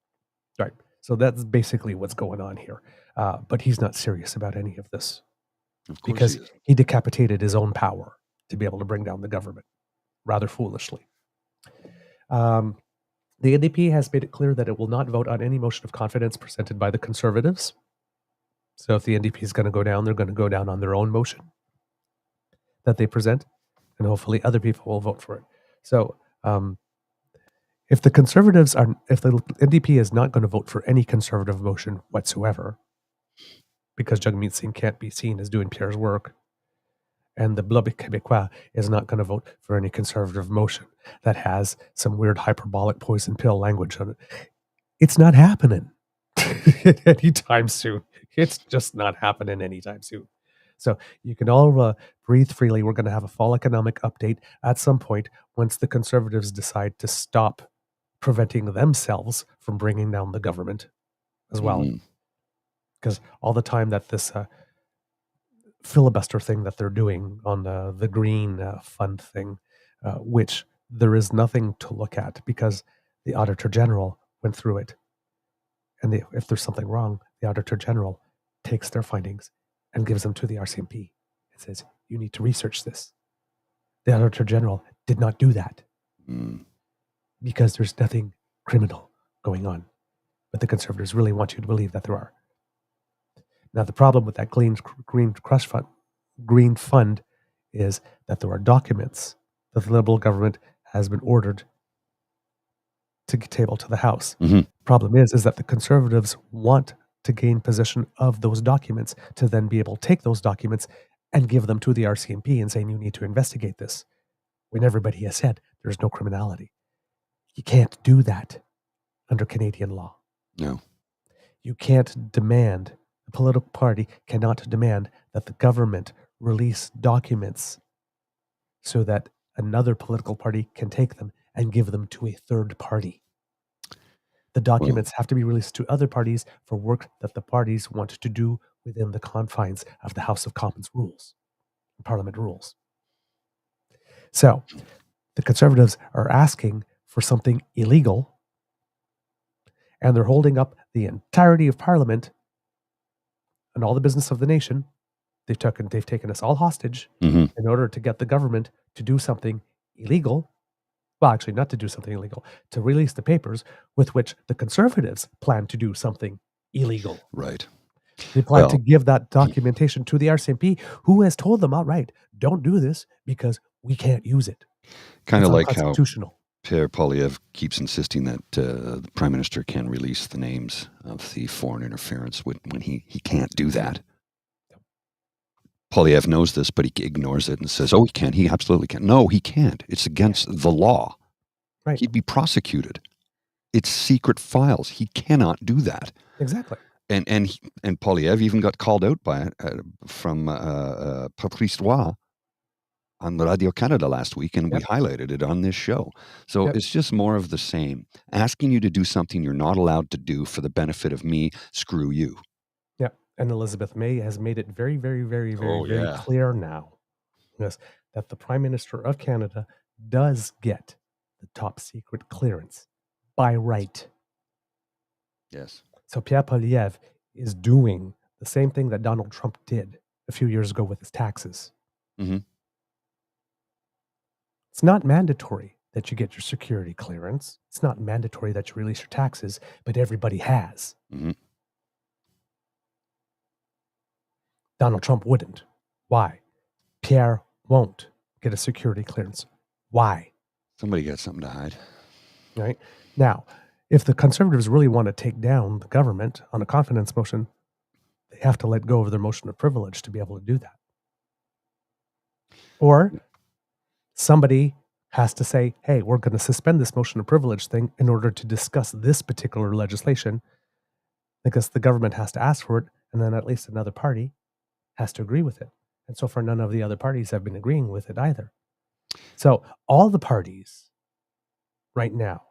Right. So that's basically what's going on here. But he's not serious about any of this. Of course because he decapitated his own power to be able to bring down the government, rather foolishly. The NDP has made it clear that it will not vote on any motion of confidence presented by the Conservatives. So if the NDP is going to go down, they're going to go down on their own motion that they present, and hopefully other people will vote for it. So if the NDP is not going to vote for any Conservative motion whatsoever, because Jagmeet Singh can't be seen as doing Pierre's work, And the Bloc Québécois is not going to vote for any conservative motion that has some weird hyperbolic poison pill language on it. It's not happening anytime soon. It's just not happening anytime soon. So you can all breathe freely. We're going to have a fall economic update at some point once the Conservatives decide to stop preventing themselves from bringing down the government as well. Because all the time that this filibuster thing that they're doing on the green fund thing, which there is nothing to look at because the Auditor General went through it. And if there's something wrong, the Auditor General takes their findings and gives them to the RCMP and says, you need to research this. The Auditor General did not do that because there's nothing criminal going on. But the Conservatives really want you to believe that there are. Now, the problem with that green fund is that there are documents that the Liberal government has been ordered to table to the House. Problem is that the Conservatives want to gain possession of those documents to then be able to take those documents and give them to the RCMP and saying, you need to investigate this, when everybody has said there's no criminality. You can't do that under Canadian law. No. You can't demand, a political party cannot demand that the government release documents so that another political party can take them and give them to a third party. The documents have to be released to other parties for work that the parties want to do within the confines of the House of Commons rules, Parliament rules. So the Conservatives are asking for something illegal, and they're holding up the entirety of Parliament and all the business of the nation. They've taken us all hostage in order to get the government to do something illegal. Well, actually, not to do something illegal, to release the papers with which the Conservatives plan to do something illegal. Right. They plan to give that documentation to the RCMP, who has told them outright, don't do this because we can't use it. Kind of like how unconstitutional. Pierre Poilievre keeps insisting that the Prime Minister can release the names of the foreign interference when he can't do that. Poilievre knows this, but he ignores it and says, he can. He absolutely can. No, he can't. It's against the law. Right. He'd be prosecuted. It's secret files. He cannot do that. Exactly. And Poilievre even got called out by it from Patrice Roy on Radio Canada last week, and we highlighted it on this show. So it's just more of the same. Asking you to do something you're not allowed to do for the benefit of me, screw you. Yeah. And Elizabeth May has made it very, very, very, very, very clear now that the Prime Minister of Canada does get the top secret clearance by right. Yes. So Pierre Poilievre is doing the same thing that Donald Trump did a few years ago with his taxes. It's not mandatory that you get your security clearance. It's not mandatory that you release your taxes, but everybody has. Donald Trump wouldn't. Why? Pierre won't get a security clearance. Why? Somebody got something to hide. Right? Now, if the Conservatives really want to take down the government on a confidence motion, they have to let go of their motion of privilege to be able to do that. Or somebody has to say, hey, we're going to suspend this motion of privilege thing in order to discuss this particular legislation, because the government has to ask for it, and then at least another party has to agree with it. And so far, none of the other parties have been agreeing with it either. So all the parties right now,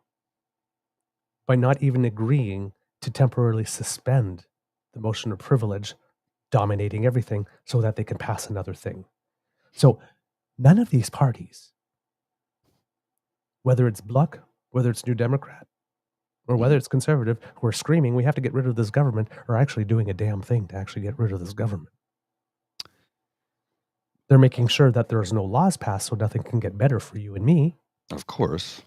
by not even agreeing to temporarily suspend the motion of privilege dominating everything so that they can pass another thing. So none of these parties, whether it's Bloc, whether it's New Democrat, or whether it's Conservative, who are screaming, we have to get rid of this government, are actually doing a damn thing to actually get rid of this government. They're making sure that there's no laws passed so nothing can get better for you and me. Of course.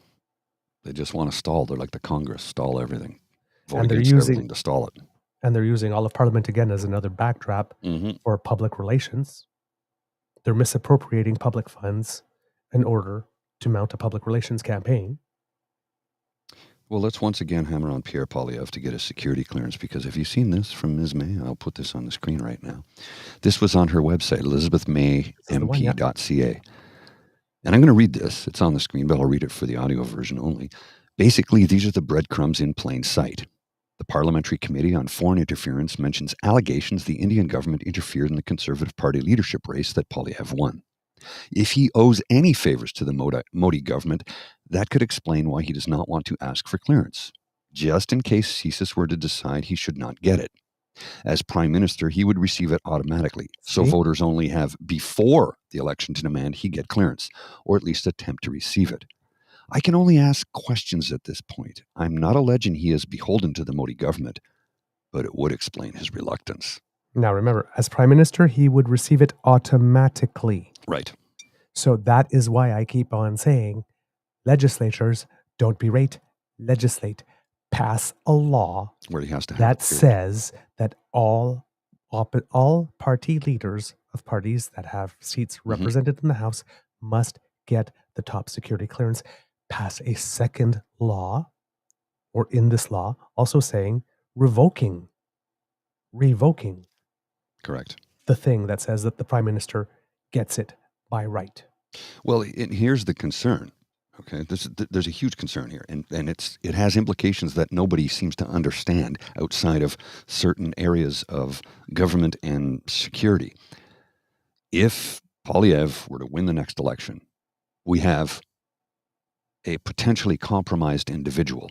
They just want to stall. They're like the Congress, stall everything. Vote And they're against using- everything to stall it. And they're using all of Parliament again as another backdrop for public relations. They're misappropriating public funds in order to mount a public relations campaign. Well, let's once again hammer on Pierre Poilievre to get a security clearance, because have you seen this from Ms. May? I'll put this on the screen right now. This was on her website, elizabethmaymp.ca. And I'm going to read this. It's on the screen, but I'll read it for the audio version only. Basically, these are the breadcrumbs in plain sight. The Parliamentary Committee on Foreign Interference mentions allegations the Indian government interfered in the Conservative Party leadership race that Poilievre won. If he owes any favors to the Modi government, that could explain why he does not want to ask for clearance, just in case CSIS were to decide he should not get it. As Prime Minister, he would receive it automatically, so voters only have before the election to demand he get clearance, or at least attempt to receive it. I can only ask questions at this point. I'm not alleging he is beholden to the Modi government, but it would explain his reluctance. Now remember, as Prime Minister, he would receive it automatically. Right. So that is why I keep on saying, legislatures, don't berate, legislate. Pass a law where he has to have that says that all party leaders of parties that have seats represented in the House must get the top security clearance. Pass a second law, or in this law, also saying revoking. Correct. The thing that says that the Prime Minister gets it by right. Well, here's the concern. Okay, there's a huge concern here, and it has implications that nobody seems to understand outside of certain areas of government and security. If Poilievre were to win the next election, we have a potentially compromised individual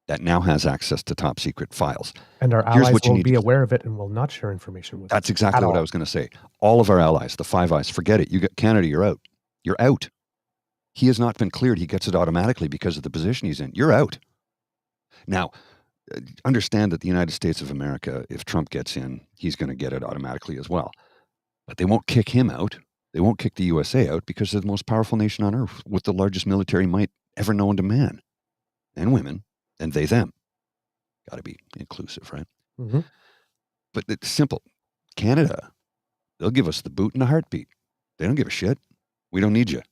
that now has access to top secret files. And our allies will be aware of it and will not share information with us. That's exactly what I was going to say. All of our allies, the Five Eyes, forget it. You got Canada, you're out. You're out. He has not been cleared. He gets it automatically because of the position he's in. You're out. Now, understand that the United States of America, if Trump gets in, he's going to get it automatically as well. But they won't kick him out. They won't kick the USA out because they're the most powerful nation on earth with the largest military might ever known to man and women, and they, them. Got to be inclusive, right? Mm-hmm. But it's simple. Canada, they'll give us the boot in a heartbeat. They don't give a shit. We don't need you.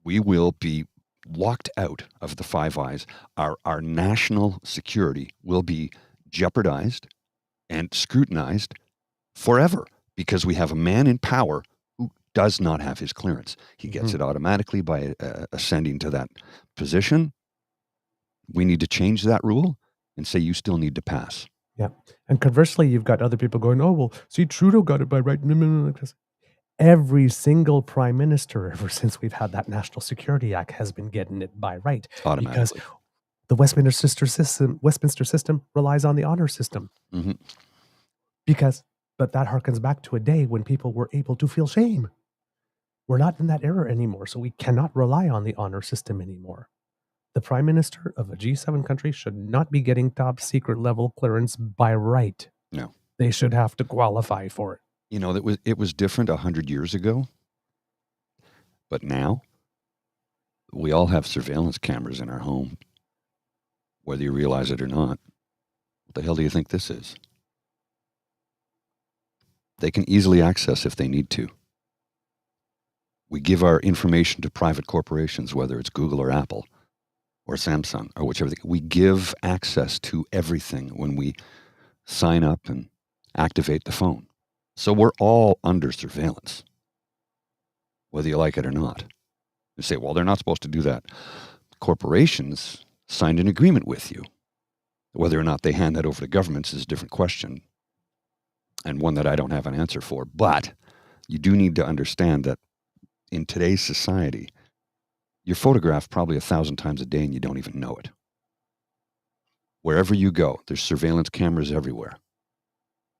We will be locked out of the Five Eyes. Our national security will be jeopardized and scrutinized forever because we have a man in power who does not have his clearance. He gets it automatically by ascending to that position. We need to change that rule and say you still need to pass. Yeah. And conversely, you've got other people going, oh, well, see, Trudeau got it by right. Every single prime minister ever since we've had that National Security Act has been getting it by right. Because the Westminster system relies on the honor system. Mm-hmm. But that harkens back to a day when people were able to feel shame. We're not in that era anymore, so we cannot rely on the honor system anymore. The prime minister of a G7 country should not be getting top secret level clearance by right. No. They should have to qualify for it. You know, it was different 100 years ago, but now we all have surveillance cameras in our home, whether you realize it or not. What the hell do you think this is? They can easily access if they need to. We give our information to private corporations, whether it's Google or Apple or Samsung or whichever. We give access to everything when we sign up and activate the phone. So we're all under surveillance, whether you like it or not. You say, well, they're not supposed to do that. Corporations signed an agreement with you. Whether or not they hand that over to governments is a different question, and one that I don't have an answer for. But you do need to understand that in today's society, you're photographed probably 1,000 times a day and you don't even know it. Wherever you go, there's surveillance cameras everywhere.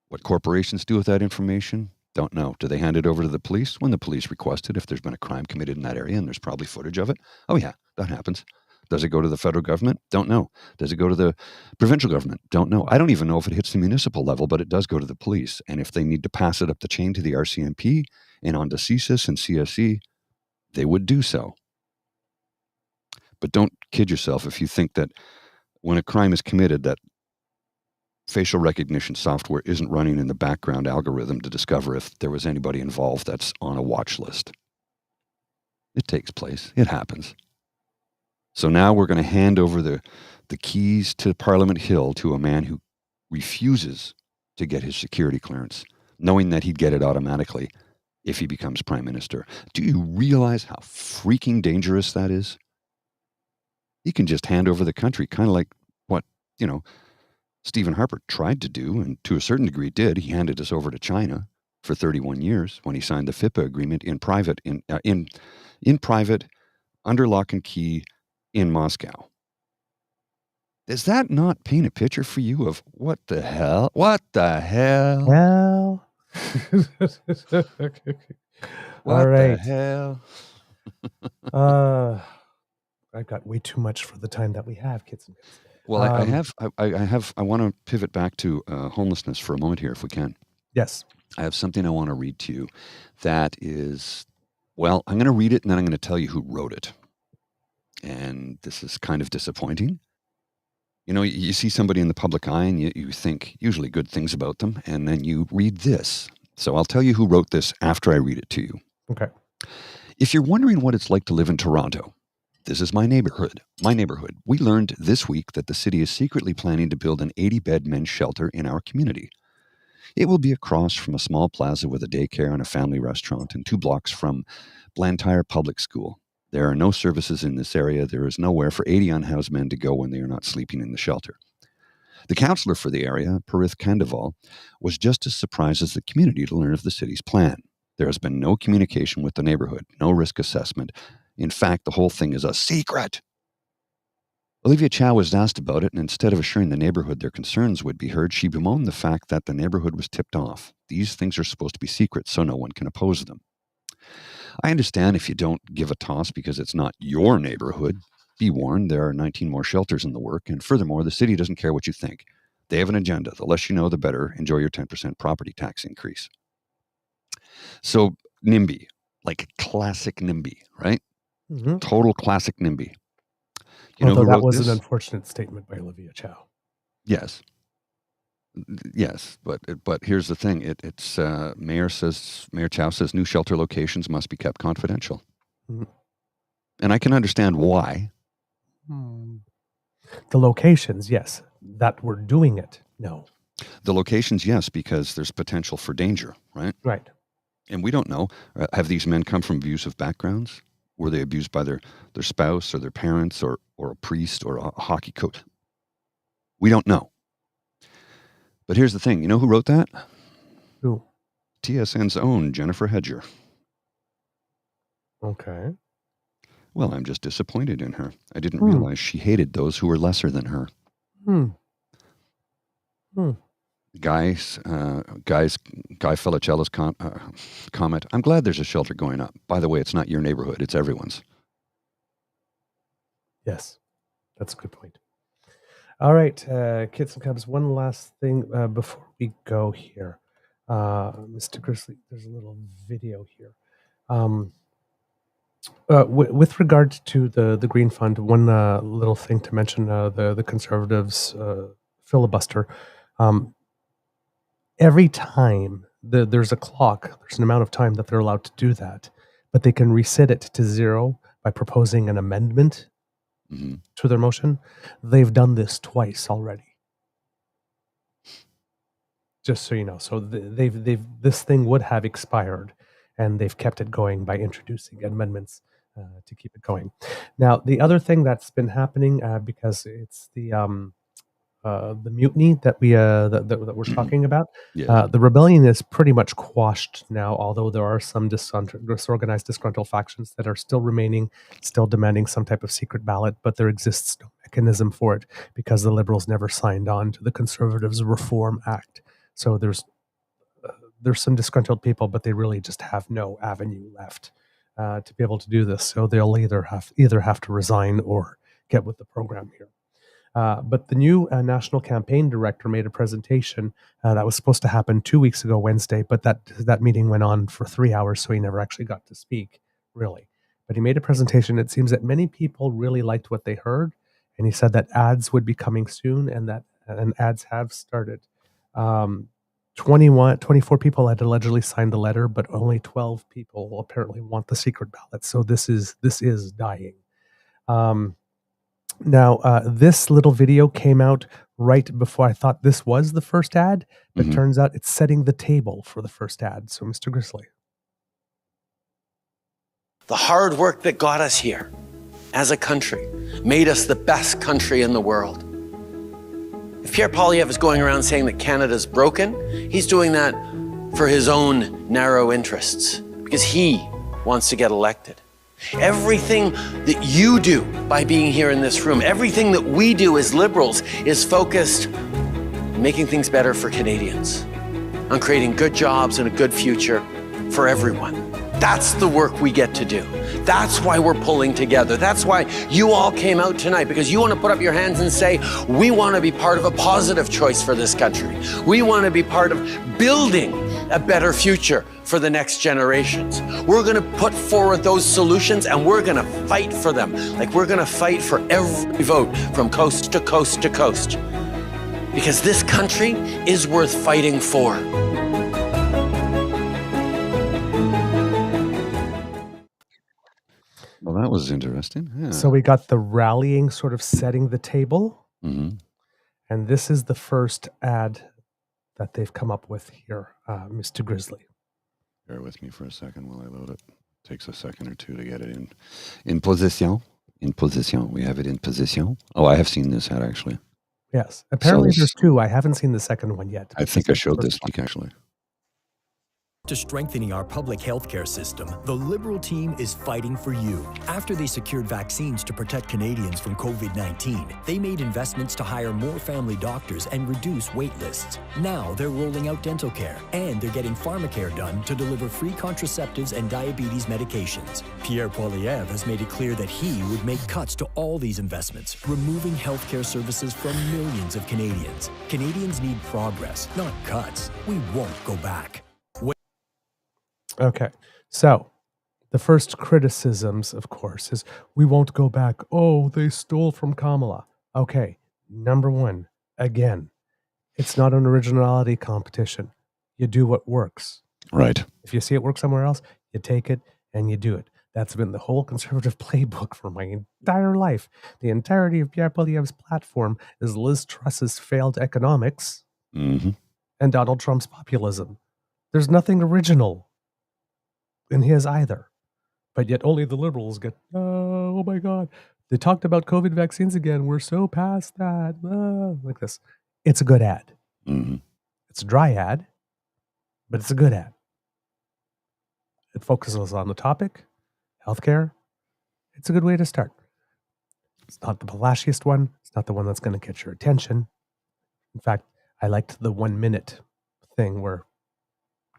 What corporations do with that information? Don't know. Do they hand it over to the police? When the police request it, if there's been a crime committed in that area and there's probably footage of it? Oh yeah, that happens. Does it go to the federal government? Don't know. Does it go to the provincial government? Don't know. I don't even know if it hits the municipal level, but it does go to the police. And if they need to pass it up the chain to the RCMP and on to CSIS and CSE, they would do so. But don't kid yourself if you think that when a crime is committed that facial recognition software isn't running in the background algorithm to discover if there was anybody involved that's on a watch list. It takes place. It happens. So now we're going to hand over the keys to Parliament Hill to a man who refuses to get his security clearance, knowing that he'd get it automatically if he becomes prime minister. Do you realize how freaking dangerous that is? He can just hand over the country, kind of like what, Stephen Harper tried to do, and to a certain degree did. He handed us over to China for 31 years when he signed the FIPA agreement in private, in private, under lock and key in Moscow. Does that not paint a picture for you of what the hell? What the hell? Well, What all right. the hell? I've got way too much for the time that we have, kids and kids. Well, I want to pivot back to homelessness for a moment here, if we can. Yes. I have something I want to read to you that is, well, I'm going to read it and then I'm going to tell you who wrote it. And this is kind of disappointing. You see somebody in the public eye and you think usually good things about them, and then you read this. So I'll tell you who wrote this after I read it to you. Okay. If you're wondering what it's like to live in Toronto, this is my neighborhood. We learned this week that the city is secretly planning to build an 80-bed men's shelter in our community. It will be across from a small plaza with a daycare and a family restaurant, and 2 blocks from Blantyre Public School. There are no services in this area. There is nowhere for 80 unhoused men to go when they are not sleeping in the shelter. The councillor for the area, Parith Kandival, was just as surprised as the community to learn of the city's plan. There has been no communication with the neighborhood, no risk assessment. In fact, the whole thing is a secret. Olivia Chow was asked about it, and instead of assuring the neighborhood their concerns would be heard, she bemoaned the fact that the neighborhood was tipped off. These things are supposed to be secret, so no one can oppose them. I understand if you don't give a toss because it's not your neighborhood. Be warned, there are 19 more shelters in the work, and furthermore, the city doesn't care what you think. They have an agenda. The less you know, the better. Enjoy your 10% property tax increase. So, NIMBY, like classic NIMBY, right? Mm-hmm. Total classic NIMBY. Although that was an unfortunate statement by Olivia Chow. Yes, but here's the thing. It's Mayor Chow says new shelter locations must be kept confidential, and I can understand why. The locations, yes. That we're doing it, no. The locations, yes, because there's potential for danger, right? Right. And we don't know. Have these men come from abusive backgrounds? Were they abused by their spouse or their parents or a priest or a hockey coach? We don't know. But here's the thing. You know who wrote that? Who? TSN's own Jennifer Hedger. Okay. Well, I'm just disappointed in her. I didn't realize she hated those who were lesser than her. Guy Felicello's comment, I'm glad there's a shelter going up. By the way, it's not your neighborhood. It's everyone's. Yes, that's a good point. All right, kids and cubs, one last thing before we go here. Mr. Grizzly, there's a little video here. With regard to the Green Fund, one little thing to mention, the Conservatives filibuster. Every time there's a clock, there's an amount of time that they're allowed to do that, but they can reset it to 0 by proposing an amendment to their motion. They've done this twice already. Just so you know. So this thing would have expired, and they've kept it going by introducing amendments to keep it going. Now, the other thing that's been happening, because it's the mutiny that we're talking about, the rebellion is pretty much quashed now, although there are some disorganized, disgruntled factions that are still remaining, still demanding some type of secret ballot, but there exists no mechanism for it because the Liberals never signed on to the Conservatives' Reform Act. So there's some disgruntled people, but they really just have no avenue left to be able to do this. So they'll either have to resign or get with the program here. But the new national campaign director made a presentation that was supposed to happen 2 weeks ago, Wednesday, but that meeting went on for 3 hours, so he never actually got to speak, really. But he made a presentation. It seems that many people really liked what they heard, and he said that ads would be coming soon, and ads have started. 24 people had allegedly signed the letter, but only 12 people apparently want the secret ballot. So this is dying. Now, this little video came out right before I thought this was the first ad, but Mhm. turns out it's setting the table for the first ad. So, Mr. Grizzly. The hard work that got us here as a country made us the best country in the world. If Pierre Poilievre is going around saying that Canada's broken, he's doing that for his own narrow interests because he wants to get elected. Everything that you do by being here in this room, everything that we do as Liberals is focused on making things better for Canadians, on creating good jobs and a good future for everyone. That's the work we get to do. That's why we're pulling together. That's why you all came out tonight, because you want to put up your hands and say, we want to be part of a positive choice for this country. We want to be part of building a better future for the next generations. We're going to put forward those solutions and we're going to fight for them. Like we're going to fight for every vote from coast to coast to coast. Because this country is worth fighting for. Well, that was interesting. Yeah. So we got the rallying sort of setting the table. Mm-hmm. And this is the first ad that they've come up with here, Mr. Grizzly. Bear with me for a second while I load it. Takes a second or two to get it in. In position. In position. We have it in position. Oh, I have seen this ad actually. Yes. Apparently So there's two. I haven't seen the second one yet. I think I showed this week actually. To strengthening our public healthcare system, the Liberal team is fighting for you. After they secured vaccines to protect Canadians from COVID-19, they made investments to hire more family doctors and reduce wait lists. Now they're rolling out dental care, and they're getting pharmacare done to deliver free contraceptives and diabetes medications. Pierre Poilievre has made it clear that he would make cuts to all these investments, removing healthcare services from millions of Canadians. Canadians need progress, not cuts. We won't go back. Okay. So the first criticisms, of course, is we won't go back. Oh, they stole from Kamala. Okay. Number one, again, it's not an originality competition. You do what works. Right. If you see it work somewhere else, you take it and you do it. That's been the whole conservative playbook for my entire life. The entirety of Pierre Poilievre's platform is Liz Truss's failed economics Mm-hmm. and Donald Trump's populism. There's nothing original in his either. But yet only the Liberals get, oh my God, they talked about COVID vaccines again. We're so past that. Like this. It's a good ad. Mm-hmm. It's a dry ad, but it's a good ad. It focuses on the topic, healthcare. It's a good way to start. It's not the flashiest one. It's not the one that's going to get your attention. In fact, I liked the 1 minute thing where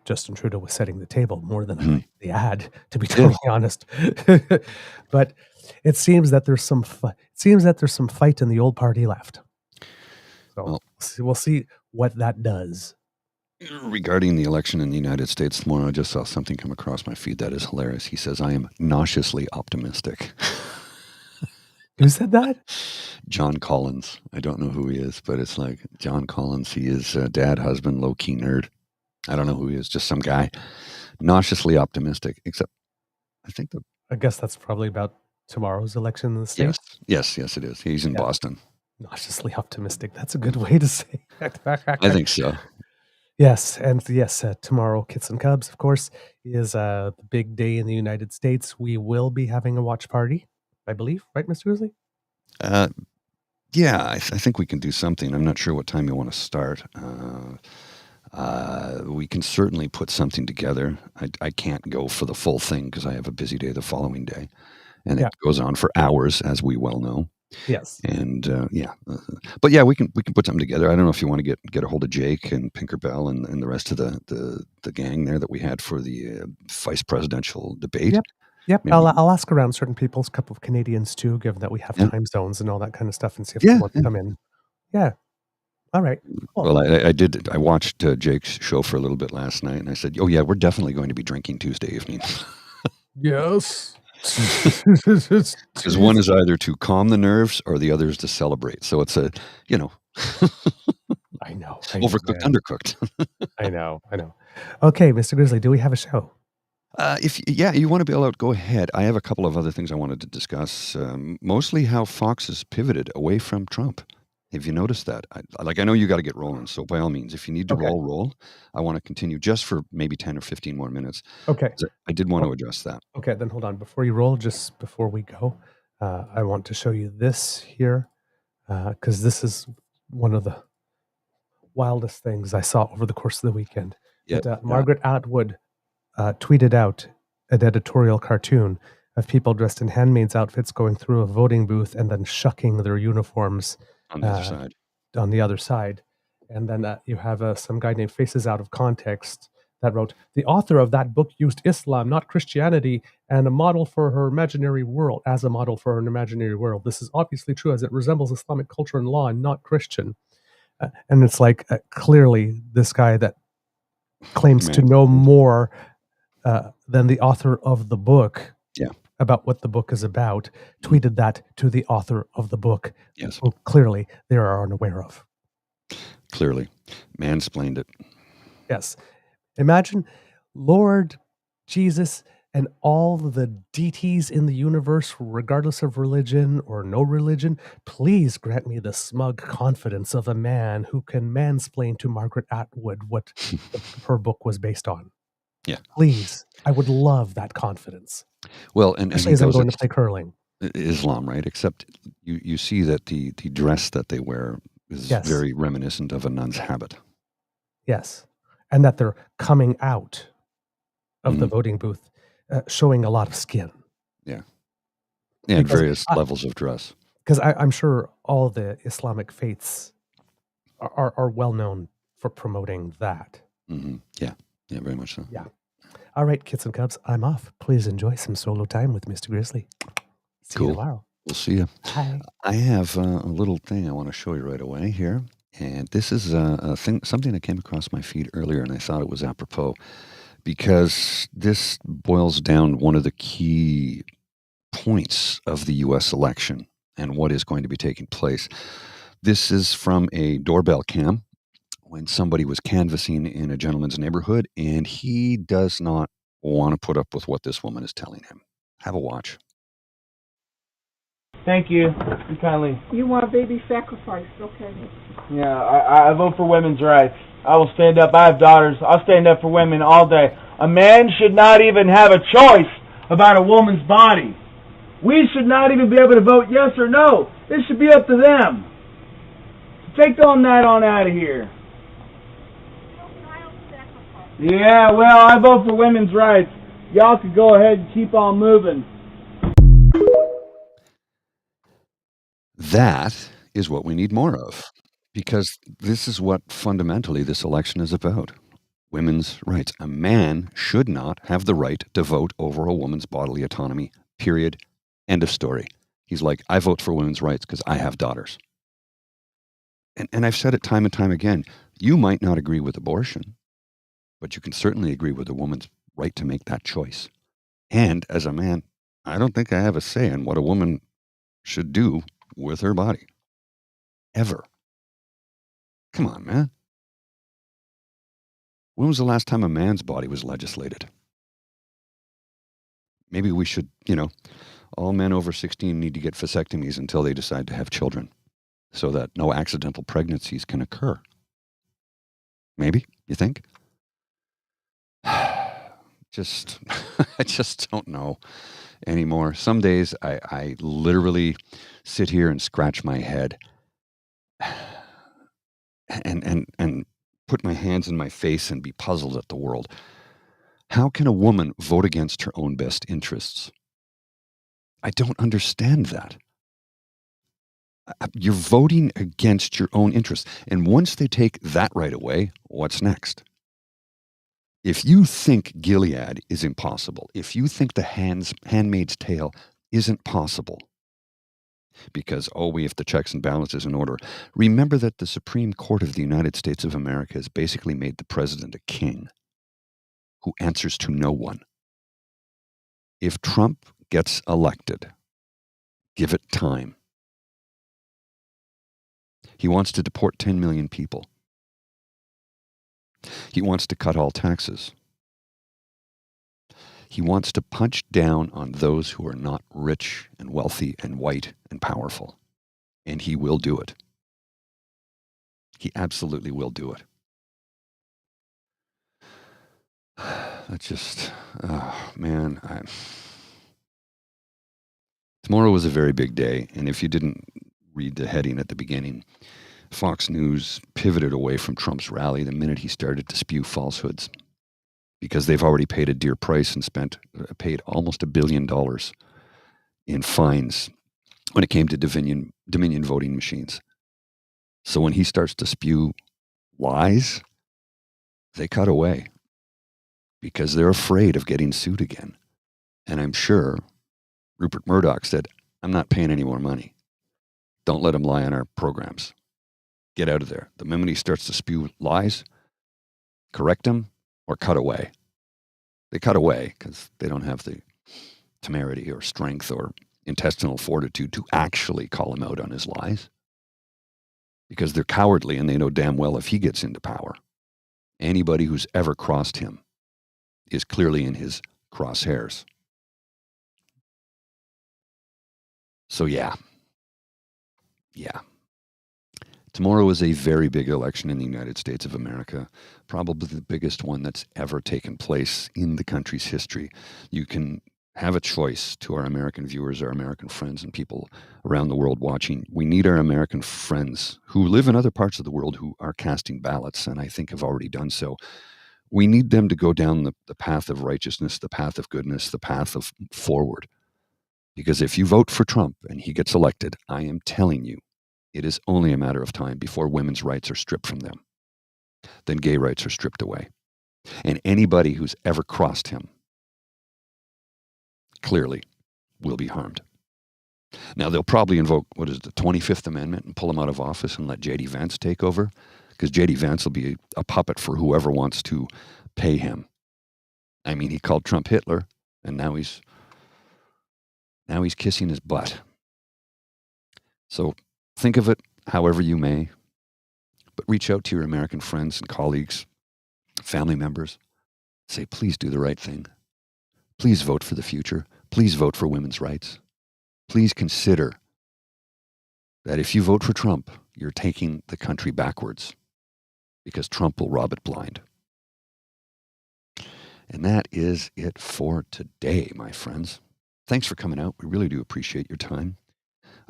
Justin Trudeau was setting the table more than I liked the ad, to be totally honest. But it seems that there's some fight in the old party left. So we'll see what that does. Regarding the election in the United States tomorrow, I just saw something come across my feed that is hilarious. He says, I am nauseously optimistic. Who said that? John Collins. I don't know who he is, but it's like John Collins. He is dad, husband, low-key nerd. I don't know who he is, just some guy. Nauseously optimistic, except I guess that's probably about tomorrow's election in the States. Yes, it is. He's in Boston. Nauseously optimistic. That's a good way to say it. I think so. Yes, and yes, tomorrow, Kits and Cubs, of course, is the big day in the United States. We will be having a watch party, I believe, right, Mr. Grizzly? Yeah, I think we can do something. I'm not sure what time you want to start. We can certainly put something together. I can't go for the full thing because I have a busy day the following day, and it goes on for hours, as we well know. Yes. And but yeah, we can put something together. I don't know if you want to get a hold of Jake and Pinkerbell and the rest of the gang there that we had for the vice presidential debate. Yep. Maybe. I'll ask around certain people's couple of Canadians too, given that we have time zones and all that kind of stuff, and see if they want to come in. Yeah. All right. Cool. Well, I watched Jake's show for a little bit last night, and I said, "Oh yeah, we're definitely going to be drinking Tuesday evening." Yes. Because one is either to calm the nerves or the other is to celebrate. So it's I know. Overcooked, undercooked. I know. Okay, Mr. Grizzly, do we have a show? If you want to bail out, go ahead. I have a couple of other things I wanted to discuss. Mostly how Fox has pivoted away from Trump. Have you noticed that? I know you got to get rolling, so by all means, if you need to Okay. roll. I want to continue just for maybe 10 or 15 more minutes. Okay. I did want to address that. Okay, then hold on. Before you roll, just before we go, I want to show you this here, because this is one of the wildest things I saw over the course of the weekend. Yeah, That Margaret Atwood tweeted out an editorial cartoon of people dressed in handmaids' outfits going through a voting booth and then shucking their uniforms on the other side. on the other side. And then you have some guy named Faces Out of Context that wrote, the author of that book used Islam, not Christianity, and a model for her imaginary world, as a model for her imaginary world. This is obviously true as it resembles Islamic culture and law and not Christian. And it's like, clearly this guy that claims to know more than the author of the book about what the book is about, tweeted that to the author of the book. Yes. Who clearly they are unaware of. Clearly. Mansplained it. Yes. Imagine Lord Jesus and all the deities in the universe, regardless of religion or no religion, please grant me the smug confidence of a man who can mansplain to Margaret Atwood what her book was based on. Yeah. Please. I would love that confidence. Well, and especially as I'm going to play curling. Islam, right? Except you see that the dress that they wear is very reminiscent of a nun's habit. Yes. And that they're coming out of the voting booth showing a lot of skin. Yeah. And various levels of dress. Because I'm sure all the Islamic faiths are well known for promoting that. Mm-hmm. Yeah. Yeah, very much so. Yeah. All right, kids and cubs, I'm off. Please enjoy some solo time with Mr. Grizzly. See you tomorrow. We'll see you. Bye. I have a little thing I want to show you right away here. And this is something that came across my feed earlier, and I thought it was apropos because this boils down one of the key points of the U.S. election and what is going to be taking place. This is from a doorbell cam when somebody was canvassing in a gentleman's neighborhood, and he does not want to put up with what this woman is telling him. Have a watch. Thank you. You kindly. You want baby sacrifice, okay. Yeah, I vote for women's rights. I will stand up. I have daughters. I'll stand up for women all day. A man should not even have a choice about a woman's body. We should not even be able to vote yes or no. It should be up to them. Take on that on out of here. Yeah, well, I vote for women's rights. Y'all could go ahead and keep on moving. That is what we need more of, because this is what fundamentally this election is about. Women's rights. A man should not have the right to vote over a woman's bodily autonomy, period. End of story. He's like, I vote for women's rights because I have daughters. And I've said it time and time again, you might not agree with abortion, but you can certainly agree with a woman's right to make that choice. And as a man, I don't think I have a say in what a woman should do with her body. Ever. Come on, man. When was the last time a man's body was legislated? Maybe we should, all men over 16 need to get vasectomies until they decide to have children so that no accidental pregnancies can occur. Maybe, you think? I just don't know anymore. Some days I literally sit here and scratch my head and put my hands in my face and be puzzled at the world. How can a woman vote against her own best interests? I don't understand that. You're voting against your own interests. And once they take that right away, what's next? If you think Gilead is impossible, if you think the Handmaid's Tale isn't possible, because, we have the checks and balances in order, remember that the Supreme Court of the United States of America has basically made the president a king who answers to no one. If Trump gets elected, give it time. He wants to deport 10 million people. He wants to cut all taxes. He wants to punch down on those who are not rich and wealthy and white and powerful. And he will do it. He absolutely will do it. That's just, oh, man. Tomorrow was a very big day. And if you didn't read the heading at the beginning, Fox News pivoted away from Trump's rally the minute he started to spew falsehoods, because they've already paid a dear price and paid almost $1 billion in fines when it came to Dominion voting machines. So when he starts to spew lies, they cut away because they're afraid of getting sued again. And I'm sure Rupert Murdoch said, I'm not paying any more money. Don't let him lie on our programs. Get out of there. The moment he starts to spew lies, correct him or cut away. They cut away because they don't have the temerity or strength or intestinal fortitude to actually call him out on his lies, because they're cowardly and they know damn well if he gets into power, anybody who's ever crossed him is clearly in his crosshairs. So yeah. Tomorrow is a very big election in the United States of America, probably the biggest one that's ever taken place in the country's history. You can have a choice to our American viewers, our American friends, and people around the world watching. We need our American friends who live in other parts of the world who are casting ballots, and I think have already done so. We need them to go down the path of righteousness, the path of goodness, the path of forward. Because if you vote for Trump and he gets elected, I am telling you, it is only a matter of time before women's rights are stripped from them. Then gay rights are stripped away. And anybody who's ever crossed him clearly will be harmed. Now, they'll probably invoke, the 25th Amendment and pull him out of office and let J.D. Vance take over, because J.D. Vance will be a puppet for whoever wants to pay him. I mean, he called Trump Hitler, and now he's kissing his butt. So think of it however you may, but reach out to your American friends and colleagues, family members. Say, please do the right thing. Please vote for the future. Please vote for women's rights. Please consider that if you vote for Trump, you're taking the country backwards, because Trump will rob it blind. And that is it for today, my friends. Thanks for coming out. We really do appreciate your time.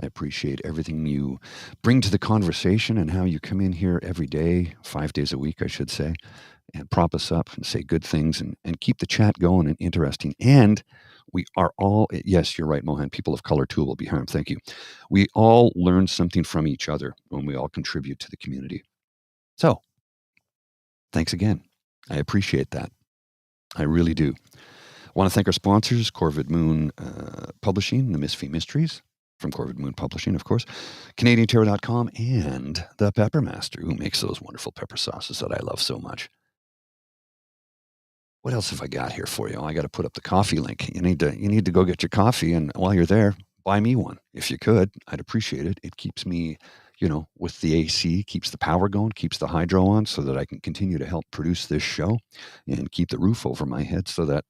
I appreciate everything you bring to the conversation and how you come in here every day, 5 days a week, I should say, and prop us up and say good things and keep the chat going and interesting. And we are all, yes, you're right, Mohan, people of color too will be harmed. Thank you. We all learn something from each other when we all contribute to the community. So, thanks again. I appreciate that. I really do. I want to thank our sponsors, Corvid Moon Publishing, The Misfit Mysteries, from Corvid Moon Publishing, of course, CanadianTerror.com, and The Pepper Master, who makes those wonderful pepper sauces that I love so much. What else have I got here for you? I got to put up the coffee link. You need to go get your coffee, and while you're there, buy me one. If you could, I'd appreciate it. It keeps me, with the AC, keeps the power going, keeps the hydro on, so that I can continue to help produce this show and keep the roof over my head so that,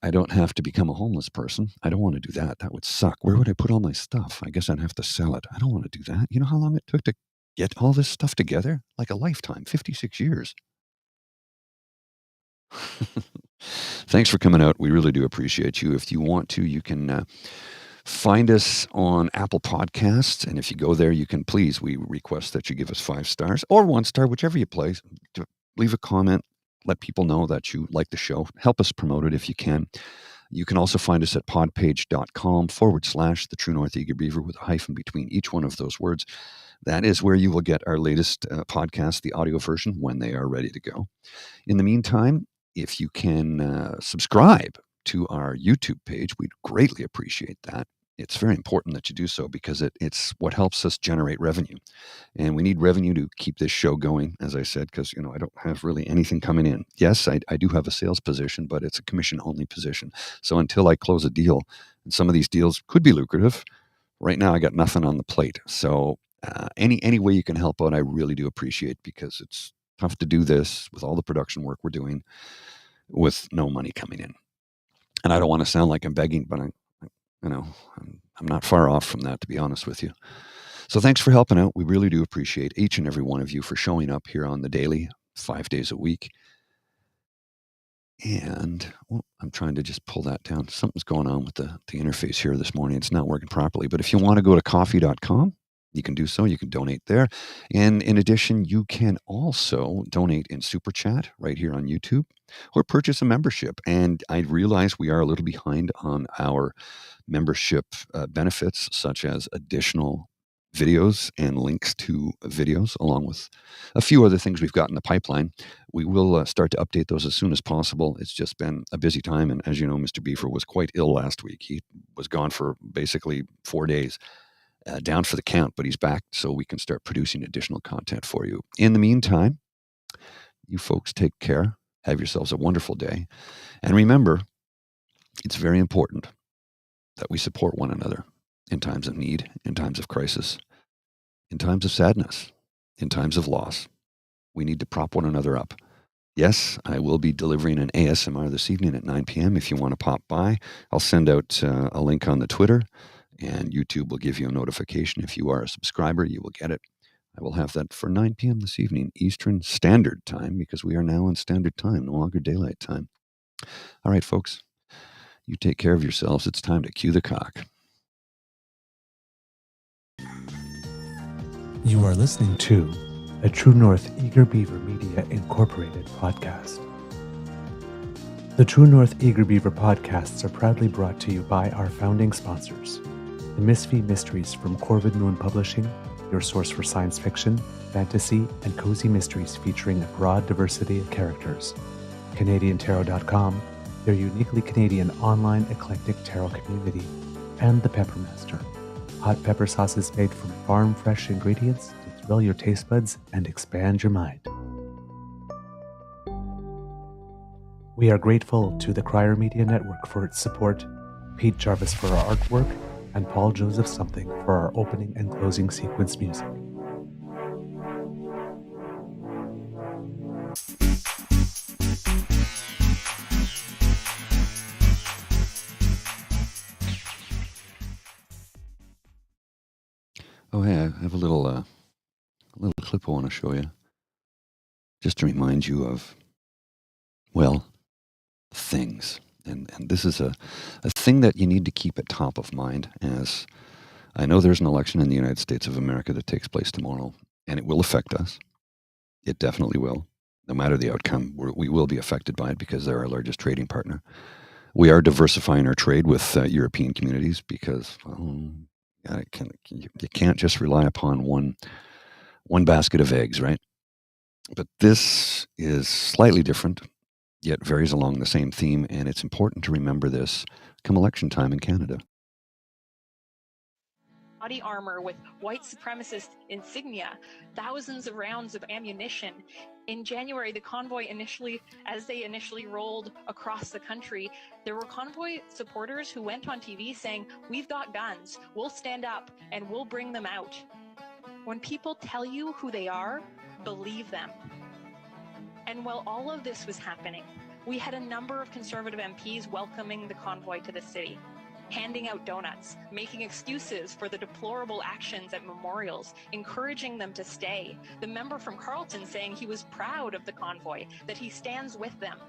I don't have to become a homeless person. I don't want to do that. That would suck. Where would I put all my stuff? I guess I'd have to sell it. I don't want to do that. You know how long it took to get all this stuff together? Like a lifetime, 56 years. Thanks for coming out. We really do appreciate you. If you want to, you can find us on Apple Podcasts. And if you go there, you can we request that you give us 5 stars or 1 star, whichever you place. Leave a comment. Let people know that you like the show. Help us promote it if you can. You can also find us at podpage.com/The True North Eager Beaver with a hyphen between each one of those words. That is where you will get our latest podcast, the audio version, when they are ready to go. In the meantime, if you can subscribe to our YouTube page, we'd greatly appreciate that. It's very important that you do so because it's what helps us generate revenue. And we need revenue to keep this show going, as I said, because, I don't have really anything coming in. Yes, I do have a sales position, but it's a commission-only position. So until I close a deal, and some of these deals could be lucrative, right now I got nothing on the plate. So any way you can help out, I really do appreciate, because it's tough to do this with all the production work we're doing. with no money coming in. And I don't want to sound like I'm begging, but I'm not far off from that, to be honest with you. So thanks for helping out. We really do appreciate each and every one of you for showing up here on the Daily, 5 days a week. And I'm trying to just pull that down. Something's going on with the interface here this morning. It's not working properly. But if you want to go to coffee.com, you can do so. You can donate there. And in addition, you can also donate in Super Chat right here on YouTube or purchase a membership. And I realize we are a little behind on our membership benefits, such as additional videos and links to videos, along with a few other things we've got in the pipeline. We will start to update those as soon as possible. It's just been a busy time. And as you know, Mr. Beaver was quite ill last week. He was gone for basically 4 days, down for the count, but he's back so we can start producing additional content for you. In the meantime, you folks take care. Have yourselves a wonderful day. And remember, it's very important that we support one another in times of need, in times of crisis, in times of sadness, in times of loss. We need to prop one another up. Yes, I will be delivering an ASMR this evening at 9 p.m. If you want to pop by, I'll send out a link on the Twitter, and YouTube will give you a notification. If you are a subscriber, you will get it. I will have that for 9 p.m. this evening, Eastern Standard Time, because we are now in Standard Time, no longer Daylight Time. All right, folks, you take care of yourselves. It's time to cue the cock. You are listening to a True North Eager Beaver Media Incorporated podcast. The True North Eager Beaver podcasts are proudly brought to you by our founding sponsors, the Misfit Mysteries from Corvid Moon Publishing, your source for science fiction, fantasy, and cozy mysteries featuring a broad diversity of characters, CanadianTarot.com, their uniquely Canadian online eclectic tarot community, and the Peppermaster, hot pepper sauces made from farm-fresh ingredients to thrill your taste buds and expand your mind. We are grateful to the Crier Media Network for its support, Pete Jarvis for our artwork, and Paul Joseph Something for our opening and closing sequence music. Oh, hey, I have a little clip I want to show you, just to remind you of, well, things. And this is a thing that you need to keep at top of mind, as I know there's an election in the United States of America that takes place tomorrow, and it will affect us. It definitely will. No matter the outcome, we will be affected by it because they're our largest trading partner. We are diversifying our trade with European communities because, well, you can't just rely upon one basket of eggs, right? But this is slightly different, yet varies along the same theme, and it's important to remember this come election time in Canada. Body armor with white supremacist insignia, thousands of rounds of ammunition. In January, the convoy as they initially rolled across the country, there were convoy supporters who went on TV saying, "We've got guns, we'll stand up and we'll bring them out." When people tell you who they are, believe them. And while all of this was happening, we had a number of Conservative MPs welcoming the convoy to the city, handing out donuts, making excuses for the deplorable actions at memorials, encouraging them to stay. The member from Carleton saying he was proud of the convoy, that he stands with them.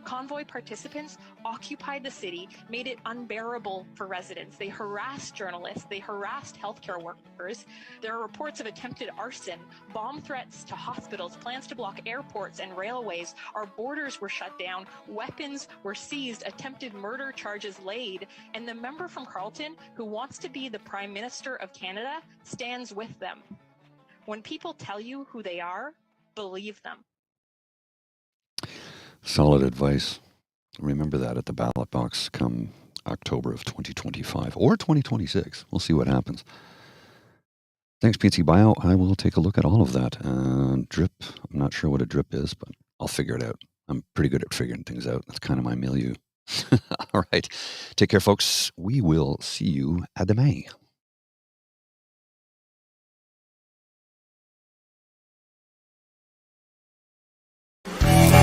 Convoy participants occupied the city, made it unbearable for residents. They harassed journalists, they harassed healthcare workers. There are reports of attempted arson, bomb threats to hospitals, plans to block airports and railways. Our borders were shut down, weapons were seized, attempted murder charges laid. And the member from Carleton, who wants to be the Prime Minister of Canada, stands with them. When people tell you who they are, believe them. Solid advice. Remember that at the ballot box come October of 2025 or 2026. We'll see what happens. Thanks, PC Bio. I will take a look at all of that. Drip. I'm not sure what a drip is, but I'll figure it out. I'm pretty good at figuring things out. That's kind of my milieu. All right. Take care, folks. We will see you à demain.